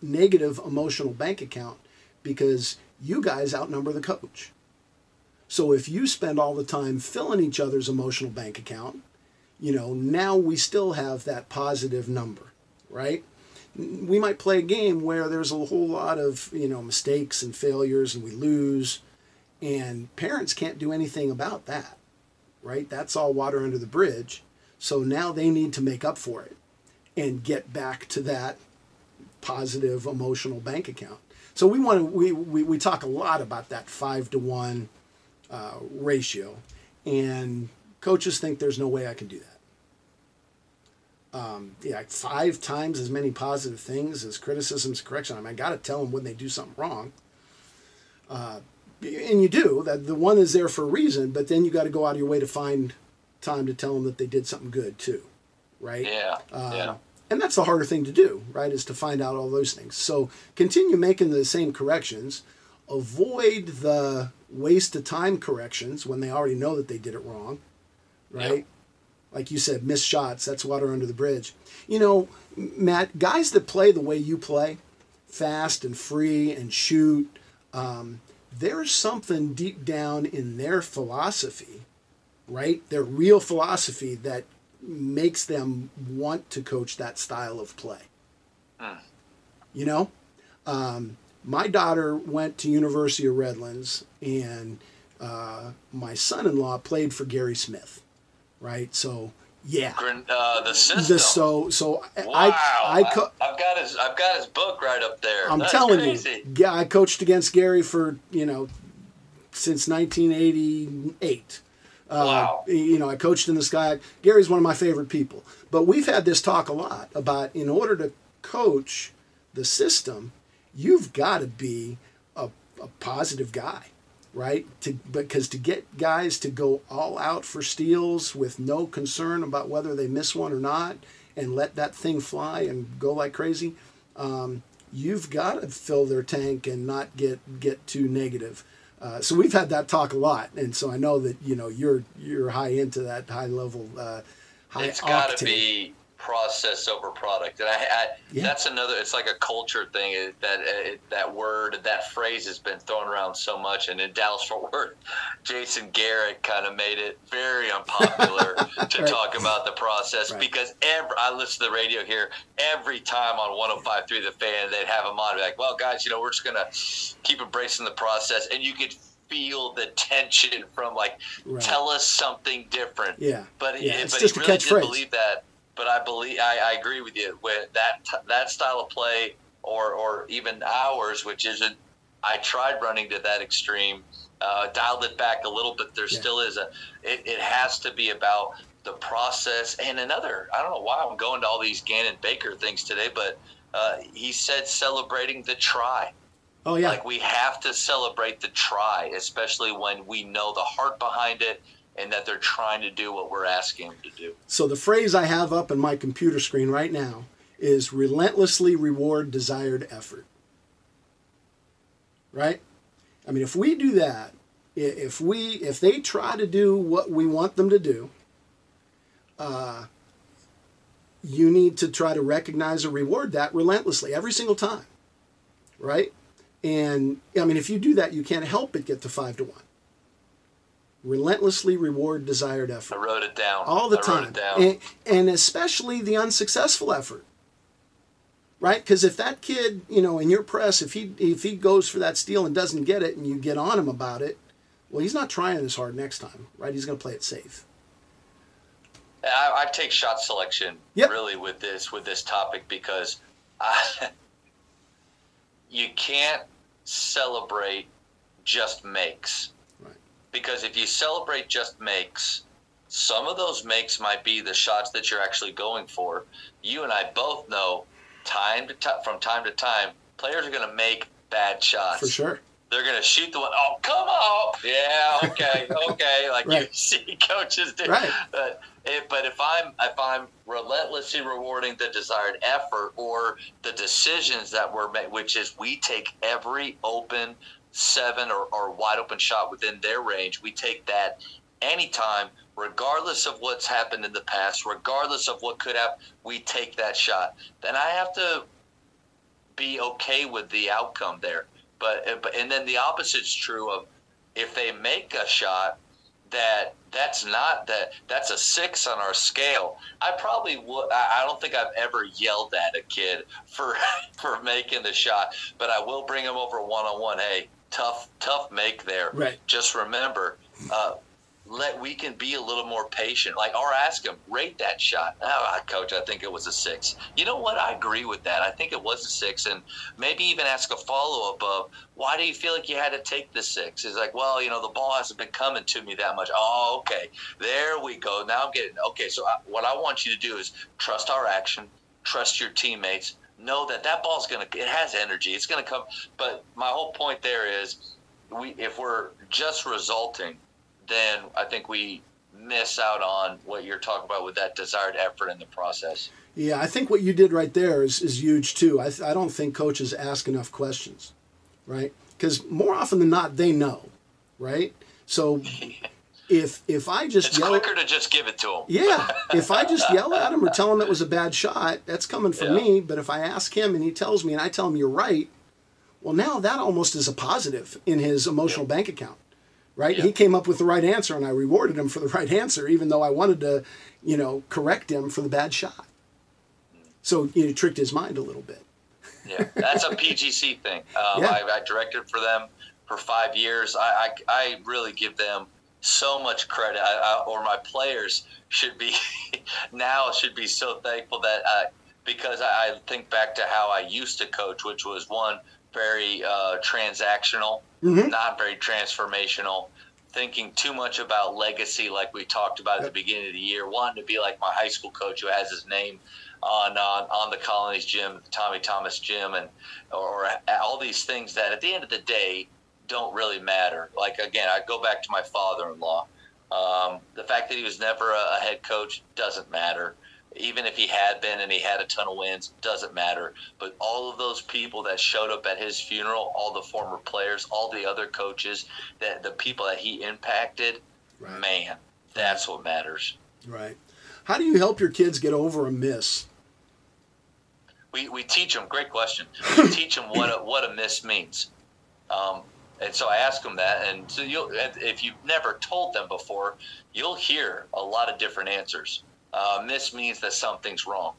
negative emotional bank account because you guys outnumber the coach. So if you spend all the time filling each other's emotional bank account, now we still have that positive number, right? We might play a game where there's a whole lot of, mistakes and failures and we lose, and parents can't do anything about that, right? That's all water under the bridge. So now they need to make up for it and get back to that positive emotional bank account. So we talk a lot about that 5-to-1 ratio, and coaches think there's no way I can do that. 5 times as many positive things as criticisms and correction. I got to tell them when they do something wrong. And you do. That the one is there for a reason, but then you got to go out of your way to find time to tell them that they did something good too, right? And that's the harder thing to do, right, is to find out all those things. So continue making the same corrections. Avoid the waste of time corrections when they already know that they did it wrong, right? Like you said, missed shots, that's water under the bridge. Matt, guys that play the way you play, fast and free and shoot, there's something deep down in their philosophy, right? Their real philosophy that makes them want to coach that style of play. My daughter went to University of Redlands, and my son-in-law played for Gary Smith, right? So, Yeah. The system. Wow. I've got his book right up there. I'm That's telling crazy. you. Yeah, I coached against Gary for, since 1988. Wow. I coached in the sky. Gary's one of my favorite people. But we've had this talk a lot about, in order to coach the system, you've got to be a positive guy, right? Because to get guys to go all out for steals with no concern about whether they miss one or not and let that thing fly and go like crazy, you've got to fill their tank and not get too negative. So we've had that talk a lot, and so I know that you're high into that high level, high It's got octane. to be process over product, and that's another. It's like a culture thing. That word, that phrase has been thrown around so much, and in Dallas Fort Worth, Jason Garrett kind of made it very unpopular to Right. talk about the process Right. because I listen to the radio here every time on 105.3 The Fan. They'd have him on, be like, "Well, guys, we're just gonna keep embracing the process," and you could feel the tension from like, Right. tell us something different. Yeah. But it's but just he a really catchphrase. did believe that. But I agree with you with that style of play or even ours, which isn't. I tried running to that extreme, dialed it back a little, but there still is it has to be about the process. And another, I don't know why I'm going to all these Gannon Baker things today, but he said celebrating the try. Oh yeah. Like we have to celebrate the try, especially when we know the heart behind it and that they're trying to do what we're asking them to do. So the phrase I have up in my computer screen right now is relentlessly reward desired effort. Right? I mean, if we do that, if they try to do what we want them to do, you need to try to recognize or reward that relentlessly every single time. Right? And I mean, if you do that, you can't help but get to 5-1. Relentlessly reward desired effort. I wrote it down. All the I time. wrote it down. And especially the unsuccessful effort. Right? Because if that kid, in your press, if he goes for that steal and doesn't get it and you get on him about it, well, he's not trying as hard next time, right? He's going to play it safe. I take shot selection really with this topic because you can't celebrate just makes. Right. Because if you celebrate just makes, some of those makes might be the shots that you're actually going for. You and I both know from time to time, players are going to make bad shots. For sure. They're going to shoot the one. Oh, come on. Yeah, okay, okay. Like Right. you see coaches do. Right. But if I'm relentlessly rewarding the desired effort or the decisions that were made, which is we take every open 7 or wide open shot within their range, we take that anytime, regardless of what's happened in the past, regardless of what could happen, we take that shot. Then I have to be okay with the outcome there. But then the opposite's true of if they make a shot that's a 6 on our scale. I probably would. I don't think I've ever yelled at a kid for making the shot, but I will bring him over one-on-one. Hey, tough make there. Right. Just remember, we can be a little more patient. Or ask him, rate that shot. Oh, coach, I think it was a 6. You know what? I agree with that. I think it was a 6, and maybe even ask a follow-up of, why do you feel like you had to take the 6? It's like, well, the ball hasn't been coming to me that much. Oh, okay. There we go. Now I'm getting – okay, so what I want you to do is trust our action, trust your teammates, know that ball's going to – it has energy. It's going to come. But my whole point there is if we're just resulting, then I think we miss out on what you're talking about with that desired effort in the process. Yeah, I think what you did right there is huge too. I don't think coaches ask enough questions, right? Because more often than not, they know, right? So if I just it's quicker to just give it to them. Yeah, if I just yell at him or tell him it was a bad shot, that's coming from me. But if I ask him and he tells me and I tell him you're right, well, now that almost is a positive in his emotional bank account. Right? Yeah. He came up with the right answer, and I rewarded him for the right answer, even though I wanted to, correct him for the bad shot. So tricked his mind a little bit. Yeah, that's a PGC thing. I directed for them for 5 years. I really give them so much credit. Or my players should be should be so thankful that because I think back to how I used to coach, which was one very transactional, not very transformational, thinking too much about legacy, like we talked about at the beginning of the year, wanting to be like my high school coach who has his name on the Colonies gym, Tommy Thomas gym, and or all these things that at the end of the day don't really matter. Like, again, I go back to my father-in-law. The fact that he was never a head coach doesn't matter. Even if he had been and he had a ton of wins, doesn't matter. But all of those people that showed up at his funeral, all the former players, all the other coaches, the people that he impacted, man, that's what matters. Right. How do you help your kids get over a miss? We teach them. Great question. We teach them what a miss means. And so I ask them that, and so if you've never told them before, you'll hear a lot of different answers. Miss means that something's wrong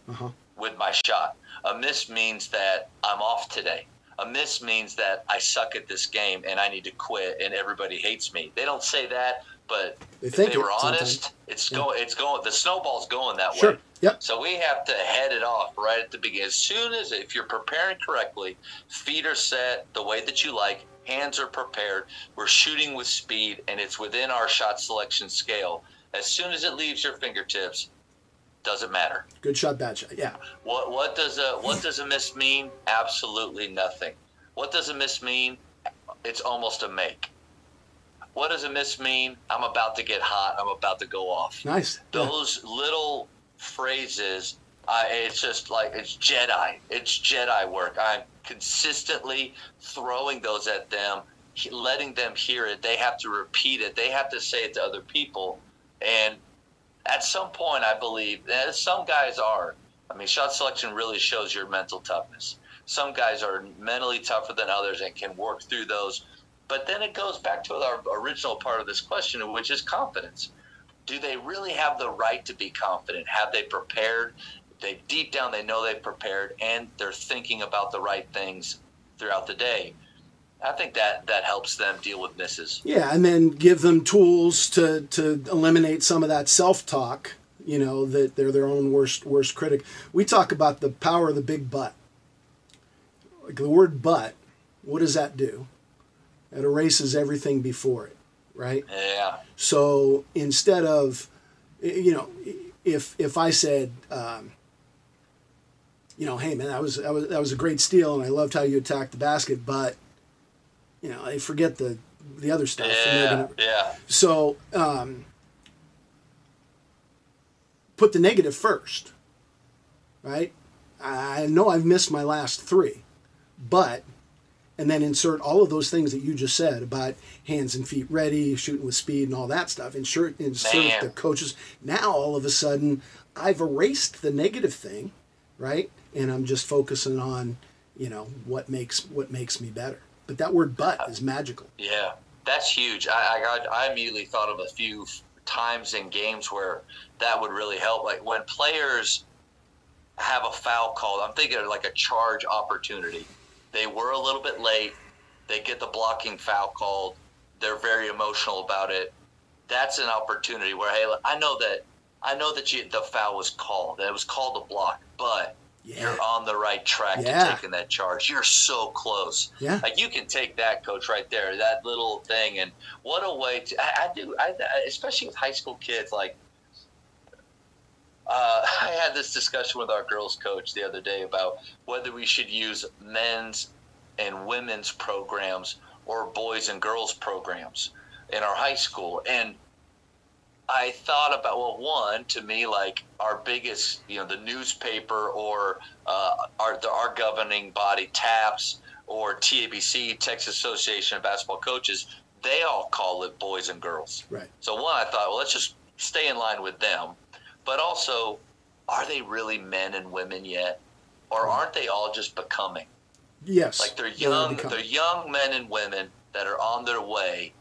with my shot. A miss means that I'm off today. A miss means that I suck at this game and I need to quit and everybody hates me. They don't say that, but if they were honest, it's going. The snowball's going that way. Yep. So we have to head it off right at the beginning. As soon as, if you're preparing correctly, feet are set the way that you like, hands are prepared, we're shooting with speed, and it's within our shot selection scale. As soon as it leaves your fingertips, doesn't matter. Good shot, bad shot. Yeah. What does a miss mean? Absolutely nothing. What does a miss mean? It's almost a make. What does a miss mean? I'm about to get hot. I'm about to go off. Nice. Those little phrases, it's just like it's Jedi. It's Jedi work. I'm consistently throwing those at them, letting them hear it. They have to repeat it. They have to say it to other people. And at some point, I believe, some guys are. I mean, shot selection really shows your mental toughness. Some guys are mentally tougher than others and can work through those. But then it goes back to our original part of this question, which is confidence. Do they really have the right to be confident? Have they prepared? Deep down, they know they've prepared, and they're thinking about the right things throughout the day. I think that helps them deal with misses. Yeah, and then give them tools to eliminate some of that self-talk, that they're their own worst critic. We talk about the power of the big but. Like the word but, what does that do? It erases everything before it, right? Yeah. So instead of, if I said, hey man, that was a great steal, and I loved how you attacked the basket, but they forget the other stuff. Yeah. So put the negative first, right? I know I've missed my last three, but, and then insert all of those things that you just said about hands and feet ready, shooting with speed and all that stuff. Insert the coaches. Now all of a sudden I've erased the negative thing, right? And I'm just focusing on, what makes me better. But that word "but" is magical. Yeah, that's huge. I immediately thought of a few times in games where that would really help. Like when players have a foul called, I'm thinking of like a charge opportunity. They were a little bit late. They get the blocking foul called. They're very emotional about it. That's an opportunity where, hey, I know that the foul was called. It was called a block, but you're on the right track to taking that charge. You're so close. Yeah. Like you can take that, coach, right there, that little thing. And what a way to, I especially with high school kids, like, I had this discussion with our girls coach the other day about whether we should use men's and women's programs or boys and girls programs in our high school. And I thought about, well, one, to me, like our biggest, the newspaper or our governing body, TAPS, or TABC, Texas Association of Basketball Coaches, they all call it boys and girls. Right. So one, I thought, well, let's just stay in line with them. But also, are they really men and women yet? Or aren't they all just becoming? Yes. Like they're young men and women that are on their way.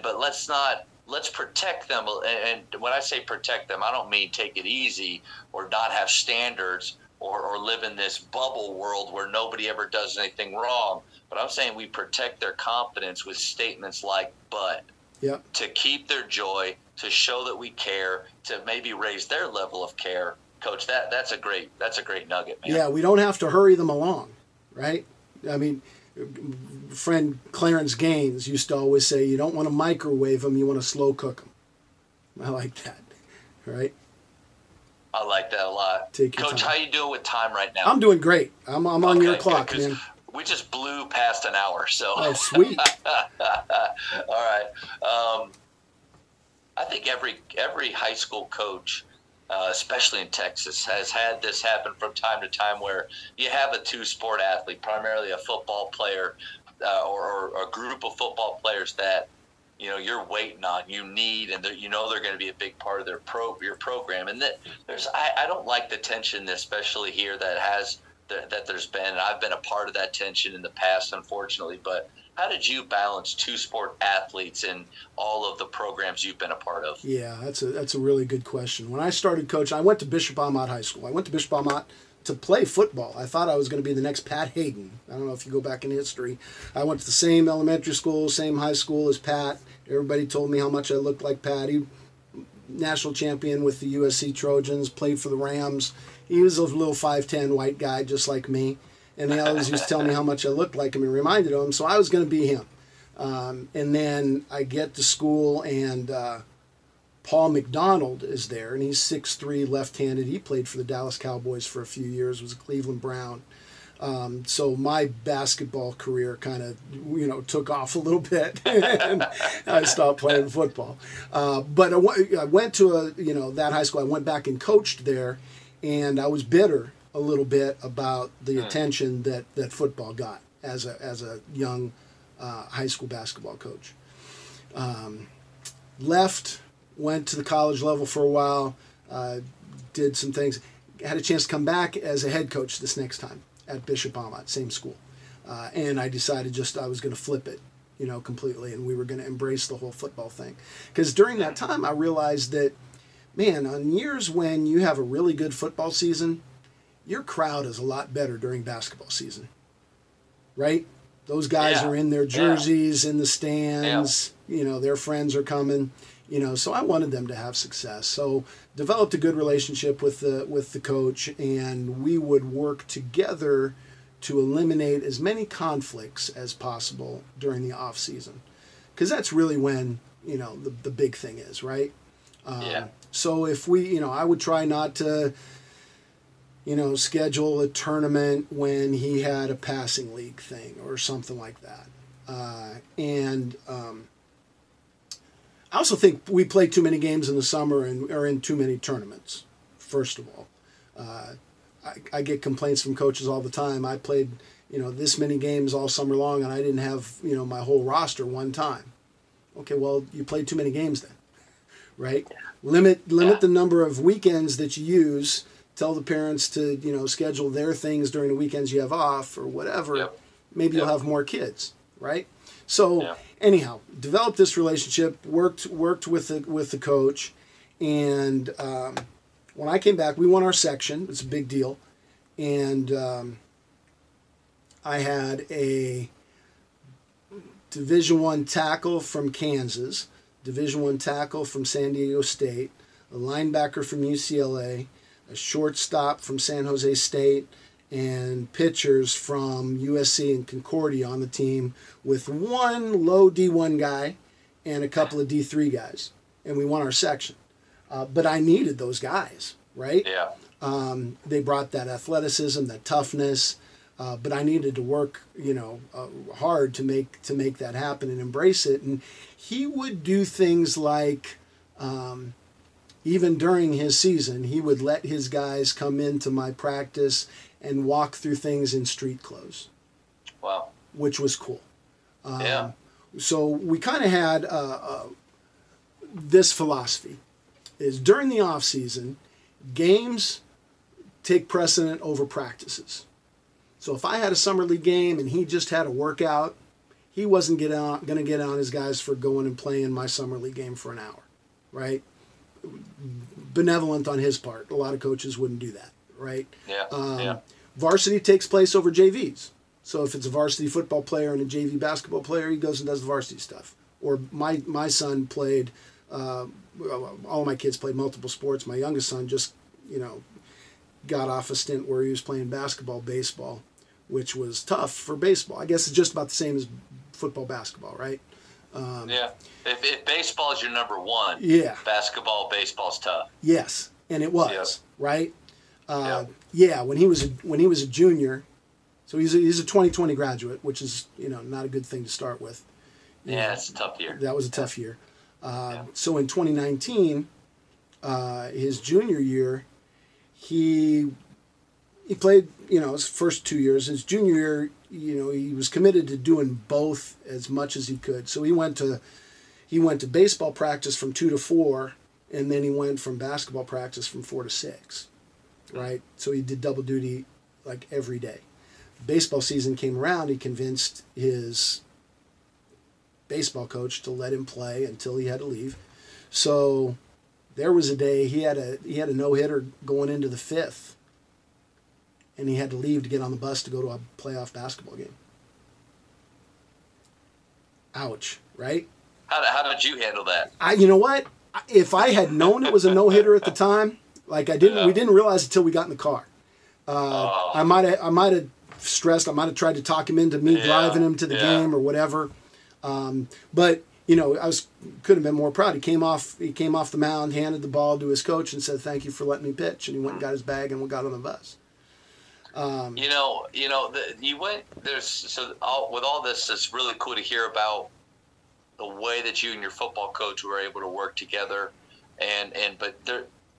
But let's protect them. And when I say protect them, I don't mean take it easy or not have standards or live in this bubble world where nobody ever does anything wrong. But I'm saying we protect their confidence with statements like, but, Yep. to keep their joy, to show that we care, to maybe raise their level of care. Coach, that's a great nugget, man. Yeah, we don't have to hurry them along, right? I mean, friend Clarence Gaines used to always say, you don't want to microwave them, you want to slow cook them. I like that, right? I like that a lot. Take your Coach, time. how you doing with time right now? I'm doing great. I'm on your clock, good, man. We just blew past an hour, so. Oh, sweet. All right. I think every high school coach, especially in Texas, has had this happen from time to time where you have a two-sport athlete, primarily a football player or a group of football players that you're waiting on, you need, and they're going to be a big part of your program. And that I don't like the tension, especially here that there's been. And I've been a part of that tension in the past, unfortunately. But how did you balance two-sport athletes in all of the programs you've been a part of? Yeah, that's a really good question. When I started coaching, I went to Bishop Amat High School. I went to Bishop Amat to play football. I thought I was going to be the next Pat Hayden. I don't know if you go back in history. I went to the same elementary school, same high school as Pat. Everybody told me how much I looked like Pat. He national champion with the USC Trojans, played for the Rams. He was a little 5'10" white guy just like me. And they always used to tell me how much I looked like him and reminded him. So I was going to be him. And then I get to school and Paul McDonald is there. And he's 6'3", left-handed. He played for the Dallas Cowboys for a few years, was a Cleveland Brown. So my basketball career kind of, took off a little bit, and I stopped playing football. But I went to that high school. I went back and coached there, and I was bitter a little bit about the attention that football got as a young high school basketball coach. Left, went to the college level for a while, did some things, had a chance to come back as a head coach this next time at Bishop Amat, same school. And I decided I was going to flip it, completely, and we were going to embrace the whole football thing. Because during that time, I realized that, man, on years when you have a really good football season, your crowd is a lot better during basketball season, right? Those guys are in their jerseys in the stands, their friends are coming, so I wanted them to have success. So developed a good relationship with the coach, and we would work together to eliminate as many conflicts as possible during the off season, because that's really when the big thing is, right? So if I would try not to schedule a tournament when he had a passing league thing or something like that. I also think we play too many games in the summer and are in too many tournaments, first of all. I get complaints from coaches all the time. I played, this many games all summer long, and I didn't have, my whole roster one time. Okay, well, you played too many games then, right? Limit the number of weekends that you use. Tell the parents to, schedule their things during the weekends you have off or whatever. Yep. Maybe you'll have more kids, right? So anyhow, developed this relationship, worked with the coach, and when I came back, we won our section. It's a big deal, and I had a Division I tackle from Kansas, Division I tackle from San Diego State, a linebacker from UCLA, a shortstop from San Jose State, and pitchers from USC and Concordia on the team, with one low D1 guy and a couple of D3 guys. And we won our section. But I needed those guys, right? Yeah. They brought that athleticism, that toughness, but I needed to work, hard to make that happen and embrace it. And he would do things like, even during his season, he would let his guys come into my practice and walk through things in street clothes. Wow. Which was cool. So we kind of had this philosophy, is during the off season, games take precedent over practices. So if I had a summer league game and he just had a workout, he wasn't going to get on his guys for going and playing my summer league game for an hour, right? Benevolent on his part. A lot of coaches wouldn't do that, right? Varsity takes place over JVs. So if it's a varsity football player and a JV basketball player, he goes and does the varsity stuff. or my son played. All my kids played multiple sports. My youngest son just, got off a stint where he was playing basketball, baseball, which was tough for baseball. I guess it's just about the same as football, basketball, right? Yeah. If baseball is your number one, yeah, baseball's tough. Yes, and it was, Yep. right? Yep. Yeah, when he was a junior, so he's a 2020 graduate, which is not a good thing to start with. Yeah, it's a tough year. That was a tough year. So in 2019, his junior year, he played, his first 2 years. His junior year, he was committed to doing both as much as he could. So he went to baseball practice from 2 to 4, and then he went from basketball practice from 4 to 6, right? So he did double duty like every day. Baseball season came around, he convinced his baseball coach to let him play until he had to leave. So there was a day he had a no-hitter going into the 5th, and he had to leave to get on the bus to go to a playoff basketball game. Ouch, right? How did you handle that? You know what? If I had known it was a no-hitter at the time, we didn't realize it until we got in the car. I might have stressed. I might have tried to talk him into me driving him to the game or whatever. But I could have been more proud. He came off the mound, handed the ball to his coach, and said, "Thank you for letting me pitch." And he went and got his bag and we got on the bus. With all this, it's really cool to hear about the way that you and your football coach were able to work together, but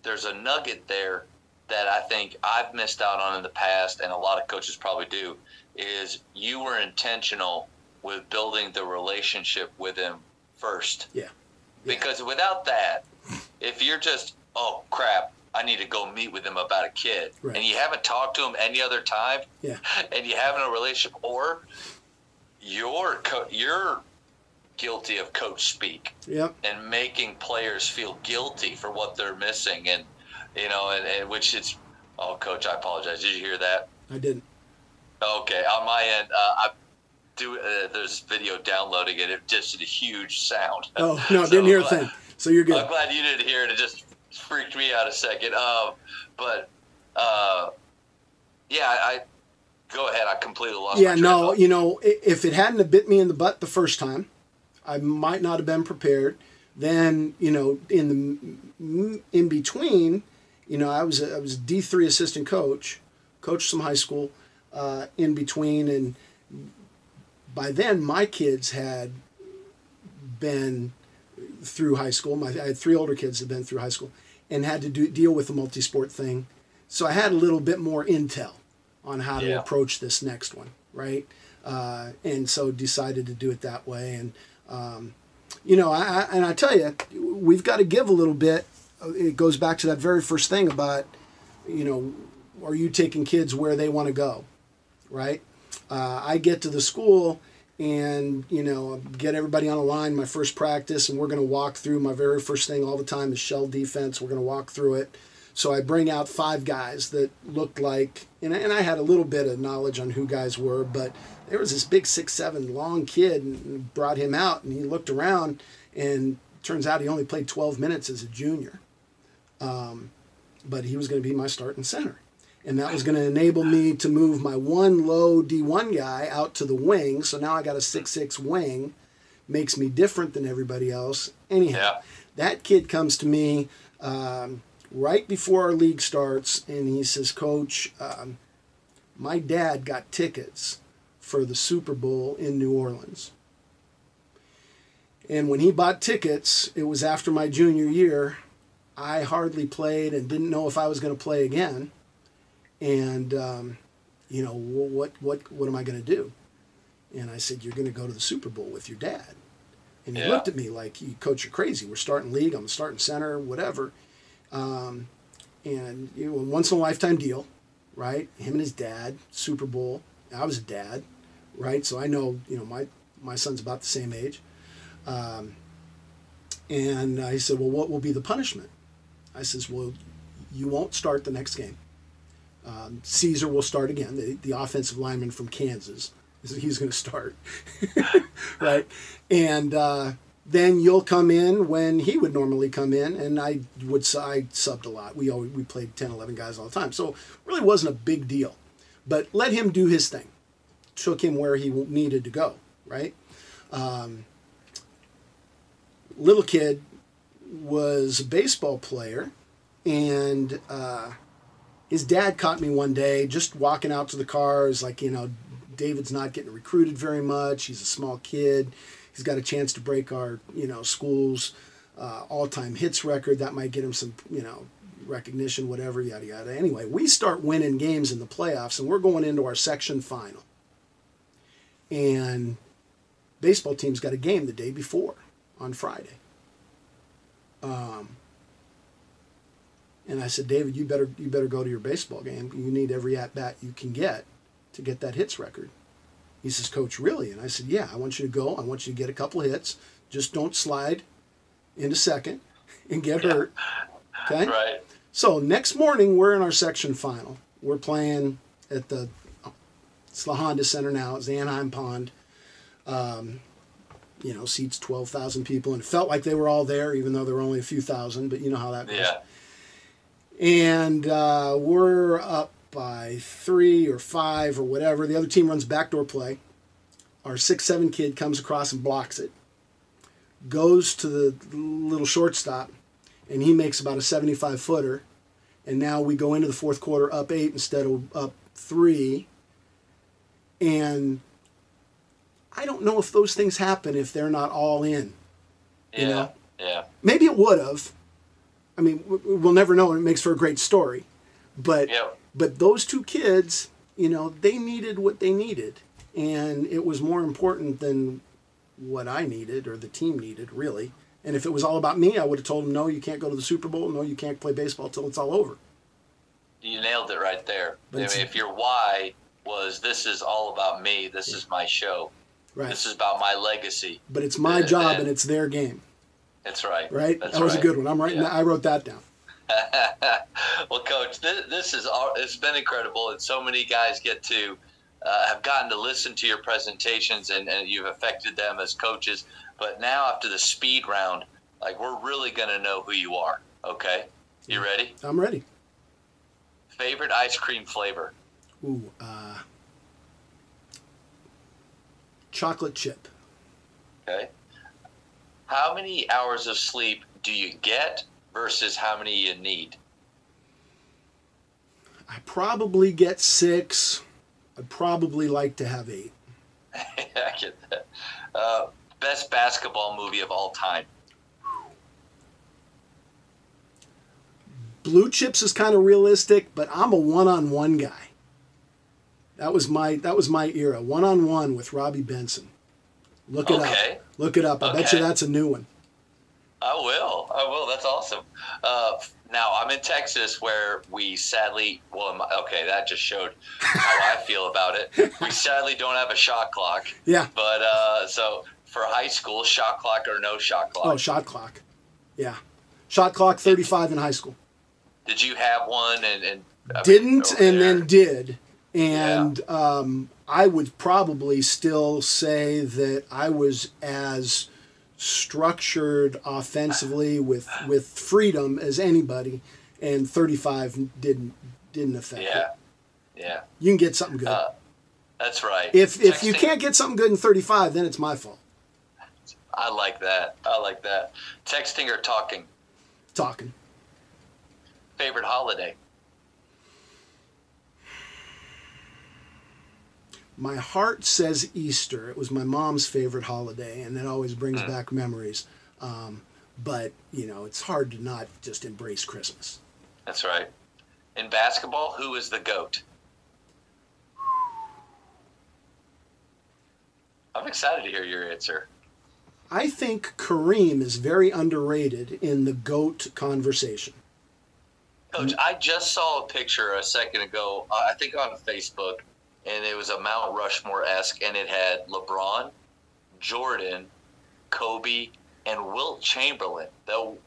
there's a nugget there that I think I've missed out on in the past, and a lot of coaches probably do, is you were intentional with building the relationship with him first. Yeah. Because without that, if you're just, oh crap, I need to go meet with him about a kid, right, and you haven't talked to him any other time, and you have no relationship, or you're guilty of coach speak, and making players feel guilty for what they're missing, and which is, oh coach, I apologize. Did you hear that? I didn't. Okay, on my end, there's video downloading it. It just did a huge sound. Oh no, didn't hear a thing. So you're good. I'm glad you didn't hear it. It just freaked me out a second. I go ahead. I completely lost. Yeah, no, if it hadn't have bit me in the butt the first time, I might not have been prepared. Then in between, I was a D3 assistant coach, coached some high school in between, and by then my kids had been through high school. I had 3 older kids that had been through high school and had to deal with the multi-sport thing. So I had a little bit more intel on how to approach this next one, right? And so decided to do it that way. And, I tell you, we've got to give a little bit. It goes back to that very first thing about, are you taking kids where they want to go, right? I get to the school and, get everybody on a line, my first practice, and we're going to walk through. My very first thing all the time is shell defense. We're going to walk through it. So I bring out 5 guys that looked like, and I had a little bit of knowledge on who guys were, but there was this big 6'7" long kid, and brought him out, and he looked around, and turns out he only played 12 minutes as a junior. But he was going to be my starting center. And that was going to enable me to move my one low D1 guy out to the wing. So now I got a 6'6" wing. Makes me different than everybody else. Anyhow, that kid comes to me right before our league starts, and he says, "Coach, my dad got tickets for the Super Bowl in New Orleans. And when he bought tickets, it was after my junior year. I hardly played and didn't know if I was going to play again. And, what am I going to do?" And I said, "You're going to go to the Super Bowl with your dad." And he looked at me like, "Coach, you're crazy. We're starting league. I'm starting center, whatever." And, once in a lifetime deal, right? Him and his dad, Super Bowl. I was a dad, right? So I know, my son's about the same age. And I said, "Well, what will be the punishment?" I says, "Well, you won't start the next game. Caesar will start again, the offensive lineman from Kansas. He's going to start." Right? And then you'll come in when he would normally come in, and I subbed a lot. We played 10, 11 guys all the time, so it really wasn't a big deal. But let him do his thing. Took him where he needed to go, right? Little kid was a baseball player, and his dad caught me one day just walking out to the cars, like, David's not getting recruited very much. He's a small kid. He's got a chance to break our, school's all-time hits record. That might get him some, recognition, whatever, yada, yada. Anyway, we start winning games in the playoffs, and we're going into our section final. And baseball team's got a game the day before on Friday. And I said, David, you better go to your baseball game. You need every at-bat you can get to get that hits record. He says, Coach, really? And I said, yeah, I want you to go. I want you to get a couple of hits. Just don't slide into second and get hurt. Okay? Right. So next morning, we're in our section final. We're playing at it's the Honda Center now. It's the Anaheim Pond. Seats 12,000 people. And it felt like they were all there, even though there were only a few thousand. But you know how that goes. Yeah. And we're up by 3 or 5 or whatever. The other team runs backdoor play. Our 6'7" kid comes across and blocks it. Goes to the little shortstop, and he makes about a 75-footer. And now we go into the fourth quarter up 8 instead of up 3. And I don't know if those things happen if they're not all in. Yeah. Maybe it would have. I mean, we'll never know, and it makes for a great story. But those two kids, they needed what they needed. And it was more important than what I needed or the team needed, really. And if it was all about me, I would have told them, no, you can't go to the Super Bowl. No, you can't play baseball till it's all over. You nailed it right there. But if your why was, this is all about me, this is my show, right. This is about my legacy. But it's my job and it's their game. That's right. Right? That's that was right. a good one. I'm writing. I wrote that down. Well, Coach, it's been incredible, and so many guys get to have gotten to listen to your presentations, and you've affected them as coaches. But now, after the speed round, we're really going to know who you are. Okay, you ready? I'm ready. Favorite ice cream flavor? Ooh, chocolate chip. Okay. How many hours of sleep do you get versus how many you need? I probably get 6. I'd probably like to have 8. I get that. Best basketball movie of all time? Blue Chips is kind of realistic, but I'm a one-on-one guy. That was my era. One-on-one with Robbie Benson. Look it up. Look it up. I bet you that's a new one. I will. That's awesome. Now, I'm in Texas where we sadly, that just showed how I feel about it. We sadly don't have a shot clock. Yeah. But so for high school, shot clock or no shot clock? Oh, shot clock. Yeah. Shot clock 35 in high school. Did you have one then did. And I would probably still say that I was as structured offensively with freedom as anybody, and 35 didn't affect it. Yeah. You can get something good. That's right. If you can't get something good in 35, then it's my fault. I like that. Texting or talking? Talking. Favorite holiday? My heart says Easter. It was my mom's favorite holiday, and it always brings back memories. But, it's hard to not just embrace Christmas. That's right. In basketball, who is the GOAT? I'm excited to hear your answer. I think Kareem is very underrated in the GOAT conversation. Coach, I just saw a picture a second ago, I think on Facebook, and it was a Mount Rushmore-esque, and it had LeBron, Jordan, Kobe, and Wilt Chamberlain. The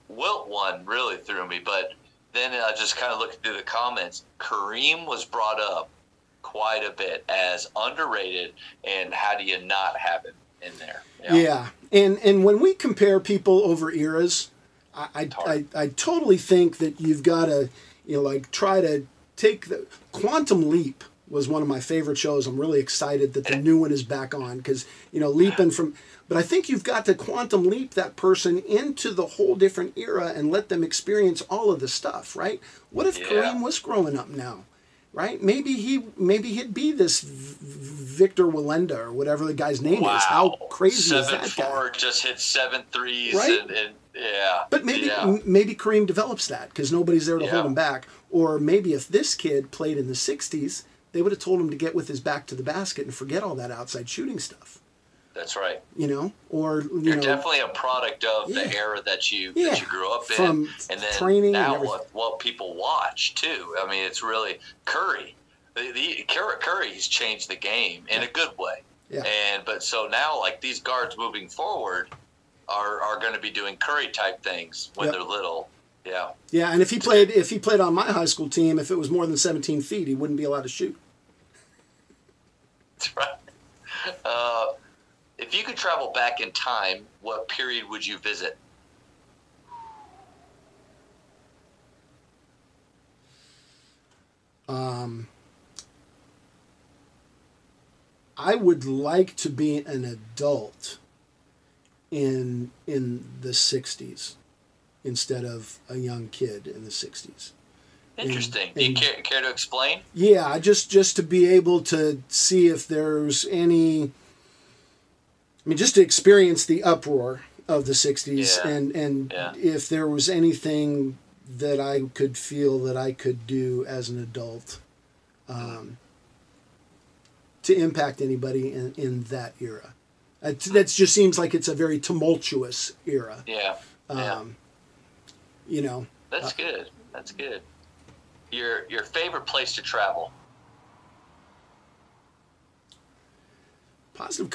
Wilt one really threw me, but then I just kind of looked through the comments. Kareem was brought up quite a bit as underrated, and how do you not have him in there. Yeah. And when we compare people over eras, I totally think that you've got to, like try to take the Quantum Leap was one of my favorite shows. I'm really excited that the new one is back on because, leaping from, but I think you've got to quantum leap that person into the whole different era and let them experience all of the stuff, right? What if Kareem was growing up now, right? Maybe he'd be this Victor Walenda or whatever the guy's name is. How crazy is that guy? 7'4", just hit 7 threes, right? and yeah. But maybe Kareem develops that because nobody's there to hold him back. Or maybe if this kid played in the 60s, they would have told him to get with his back to the basket and forget all that outside shooting stuff. That's right. Or you're definitely a product of the era that you grew up in, and then training now and what people watch too. I mean, it's really Curry. Curry's changed the game in a good way. Yeah. But so now, like these guards moving forward are going to be doing Curry type things when they're little. Yeah. Yeah, and if he played on my high school team, if it was more than 17 feet, he wouldn't be allowed to shoot. That's right. If you could travel back in time, what period would you visit? I would like to be an adult in the 60s instead of a young kid in the 60s. Interesting. Do you care to explain? Yeah, just to be able to see if there's any... I mean, just to experience the uproar of the 60s and if there was anything that I could feel that I could do as an adult to impact anybody in that era. That just seems like it's a very tumultuous era. Yeah. That's good. That's good. Your favorite place to travel? Positive,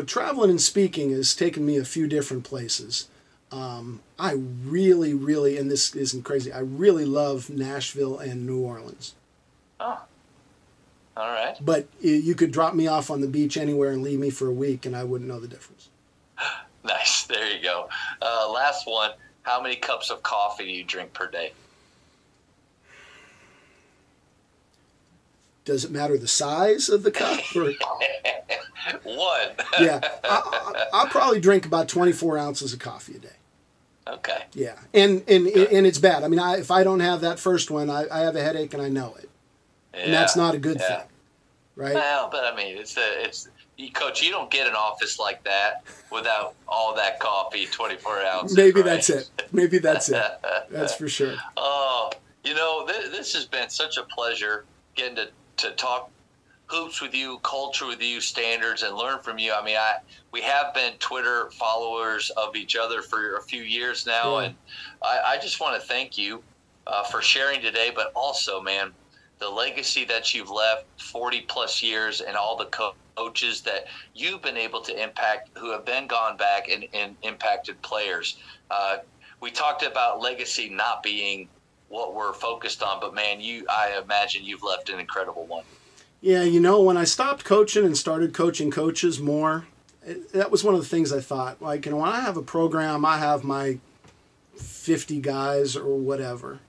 traveling and speaking has taken me a few different places. I really, really, and this isn't crazy, I really love Nashville and New Orleans. Oh, all right. But you could drop me off on the beach anywhere and leave me for a week, and I wouldn't know the difference. Nice. There you go. Last one. How many cups of coffee do you drink per day? Does it matter the size of the cup? Or... One. Yeah. I'll probably drink about 24 ounces of coffee a day. Okay. Yeah. And it's bad. I mean, if I don't have that first one, I have a headache and I know it. Yeah, and that's not a good thing. Right? Well, but I mean, Coach, you don't get an office like that without all that coffee, 24 ounces. Maybe that's it. Maybe that's it. That's for sure. Oh, this has been such a pleasure getting to talk hoops with you, culture with you, standards, and learn from you. I mean, we have been Twitter followers of each other for a few years now, and I just want to thank you for sharing today, but also, man, the legacy that you've left, 40-plus years, and all the coaches that you've been able to impact who have then gone back and impacted players. We talked about legacy not being what we're focused on, but, man, I imagine you've left an incredible one. Yeah, when I stopped coaching and started coaching coaches more, that was one of the things I thought. Like, when I have a program, I have my 50 guys or whatever.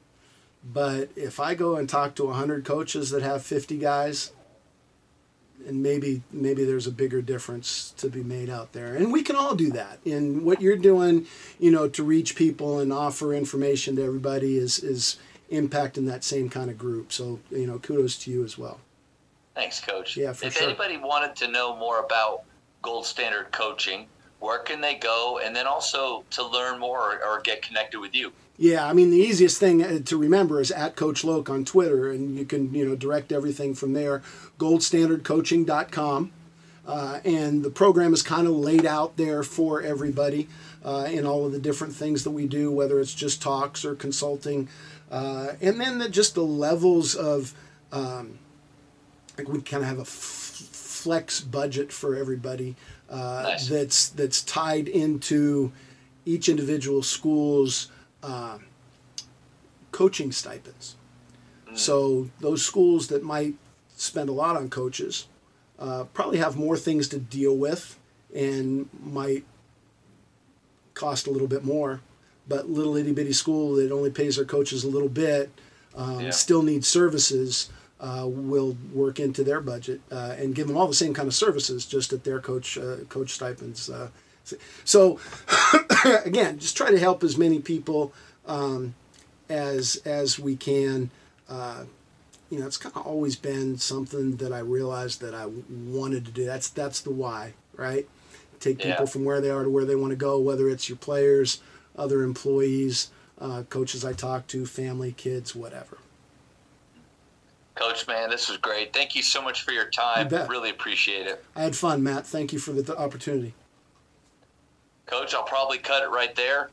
But if I go and talk to 100 coaches that have 50 guys, and maybe there's a bigger difference to be made out there. And we can all do that. And what you're doing, to reach people and offer information to everybody is impacting that same kind of group. So, kudos to you as well. Thanks, Coach. Yeah, for if sure. anybody wanted to know more about Gold Standard Coaching, where can they go? And then also to learn more or get connected with you. Yeah, I mean, the easiest thing to remember is @CoachLoke on Twitter, and you can, direct everything from there, goldstandardcoaching.com. And the program is kind of laid out there for everybody in all of the different things that we do, whether it's just talks or consulting. And then just the levels of, we kind of have a flex budget for everybody nice. that's tied into each individual school's coaching stipends. So those schools that might spend a lot on coaches probably have more things to deal with and might cost a little bit more. But little itty bitty school that only pays their coaches a little bit, still needs services, will work into their budget and give them all the same kind of services, just at their coach stipends. So again, just try to help as many people as we can. It's kind of always been something that I realized that I wanted to do. That's the why, right? Take people from where they are to where they want to go, whether it's your players, other employees, coaches I talk to, family, kids, whatever. Coach, man, this was great. Thank you so much for your time. You bet. Really appreciate it. I had fun, Matt. Thank you for the opportunity. Coach, I'll probably cut it right there.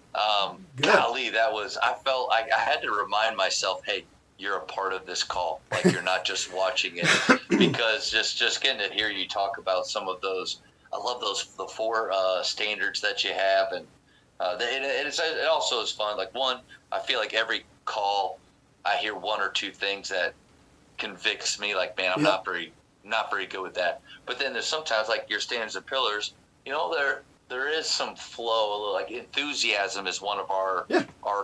Good. Golly, I felt like I had to remind myself, hey, you're a part of this call. Like, you're not just watching it. Because just getting to hear you talk about some of those, I love the 4 standards that you have. And it also is fun. Like, one, I feel like every call I hear 1 or 2 things that convicts me, like, man, I'm not very good with that. But then there's sometimes, like, your standards and pillars, there is some flow, like enthusiasm is one of our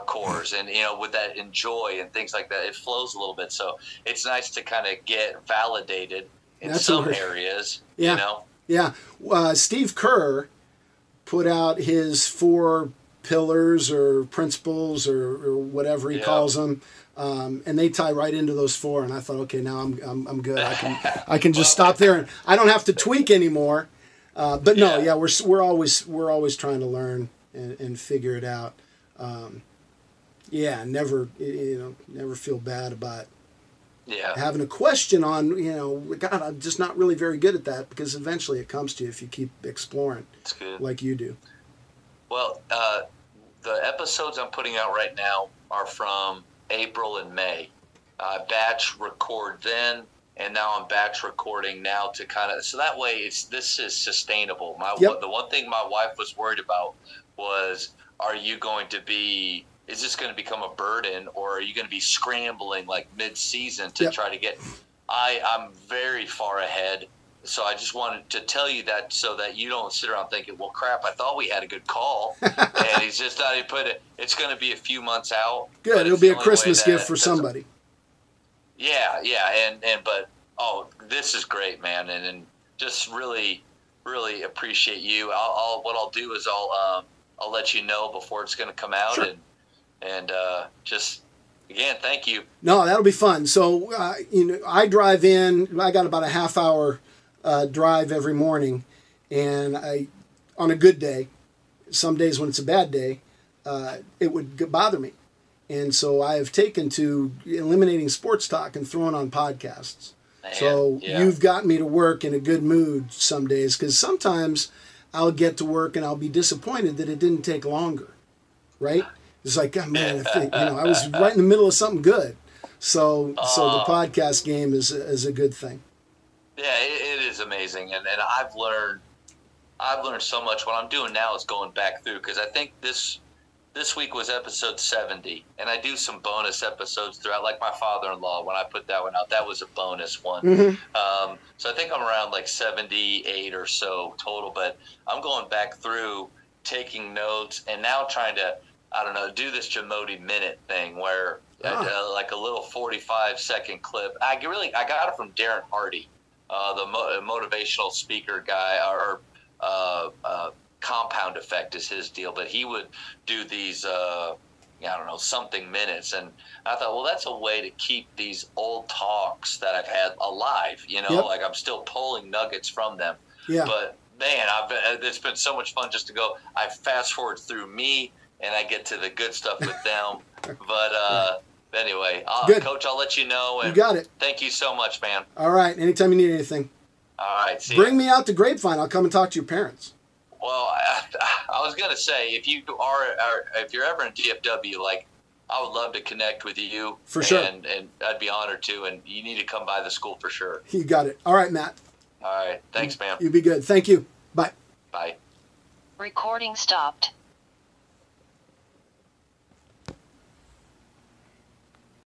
cores, and with that enjoy and things like that, it flows a little bit. So it's nice to kind of get validated in some areas. Steve Kerr put out his 4 pillars or principles or whatever he calls them, and they tie right into those 4. And I thought, okay, now I'm good. I can just stop there, and I don't have to tweak anymore. We're always trying to learn and figure it out. Never feel bad about having a question on, God, I'm just not really very good at that, because eventually it comes to you if you keep exploring like you do. Well, the episodes I'm putting out right now are from April and May. Batch record then. And now I'm batch recording now to kind of, so that way this is sustainable. The one thing my wife was worried about was, is this going to become a burden, or are you going to be scrambling like mid-season to try to get, I'm very far ahead. So I just wanted to tell you that so that you don't sit around thinking, well, crap, I thought we had a good call. And he's just not, it's going to be a few months out. Good. It'll be a Christmas gift for somebody. But this is great, man, and just really, really appreciate you. What I'll do is I'll let you know before it's going to come out, and just again, thank you. No, that'll be fun. So I drive in. I got about a half-hour drive every morning, and on a good day, some days when it's a bad day, it would bother me. And so I have taken to eliminating sports talk and throwing on podcasts. Man, so you've got me to work in a good mood some days, because sometimes I'll get to work and I'll be disappointed that it didn't take longer, right? It's like, oh, man, I was right in the middle of something good. So the podcast game is a good thing. Yeah, it is amazing, and I've learned so much. What I'm doing now is going back through, because I think this week was episode 70, and I do some bonus episodes throughout, like my father-in-law, when I put that one out, that was a bonus one. Mm-hmm. So I think I'm around like 78 or so total, but I'm going back through, taking notes, and now trying to, do this Jamodi minute thing where like a little 45-second clip. I got it from Darren Hardy, the motivational speaker guy, or compound effect is his deal, but he would do these something minutes, and I thought, well, that's a way to keep these old talks that I've had alive, like I'm still pulling nuggets from them. But man, it's been so much fun just to go, I fast forward through me and I get to the good stuff with them. But anyway, Coach, I'll let you know, and you got it. Thank you so much, man. All right, anytime you need anything. All right, bring me out to Grapevine. I'll come and talk to your parents. Well, I was going to say, if you're ever in DFW, like, I would love to connect with you. For sure. And I'd be honored to, and you need to come by the school for sure. You got it. All right, Matt. All right. Thanks, man. You be good. Thank you. Bye. Bye. Recording stopped.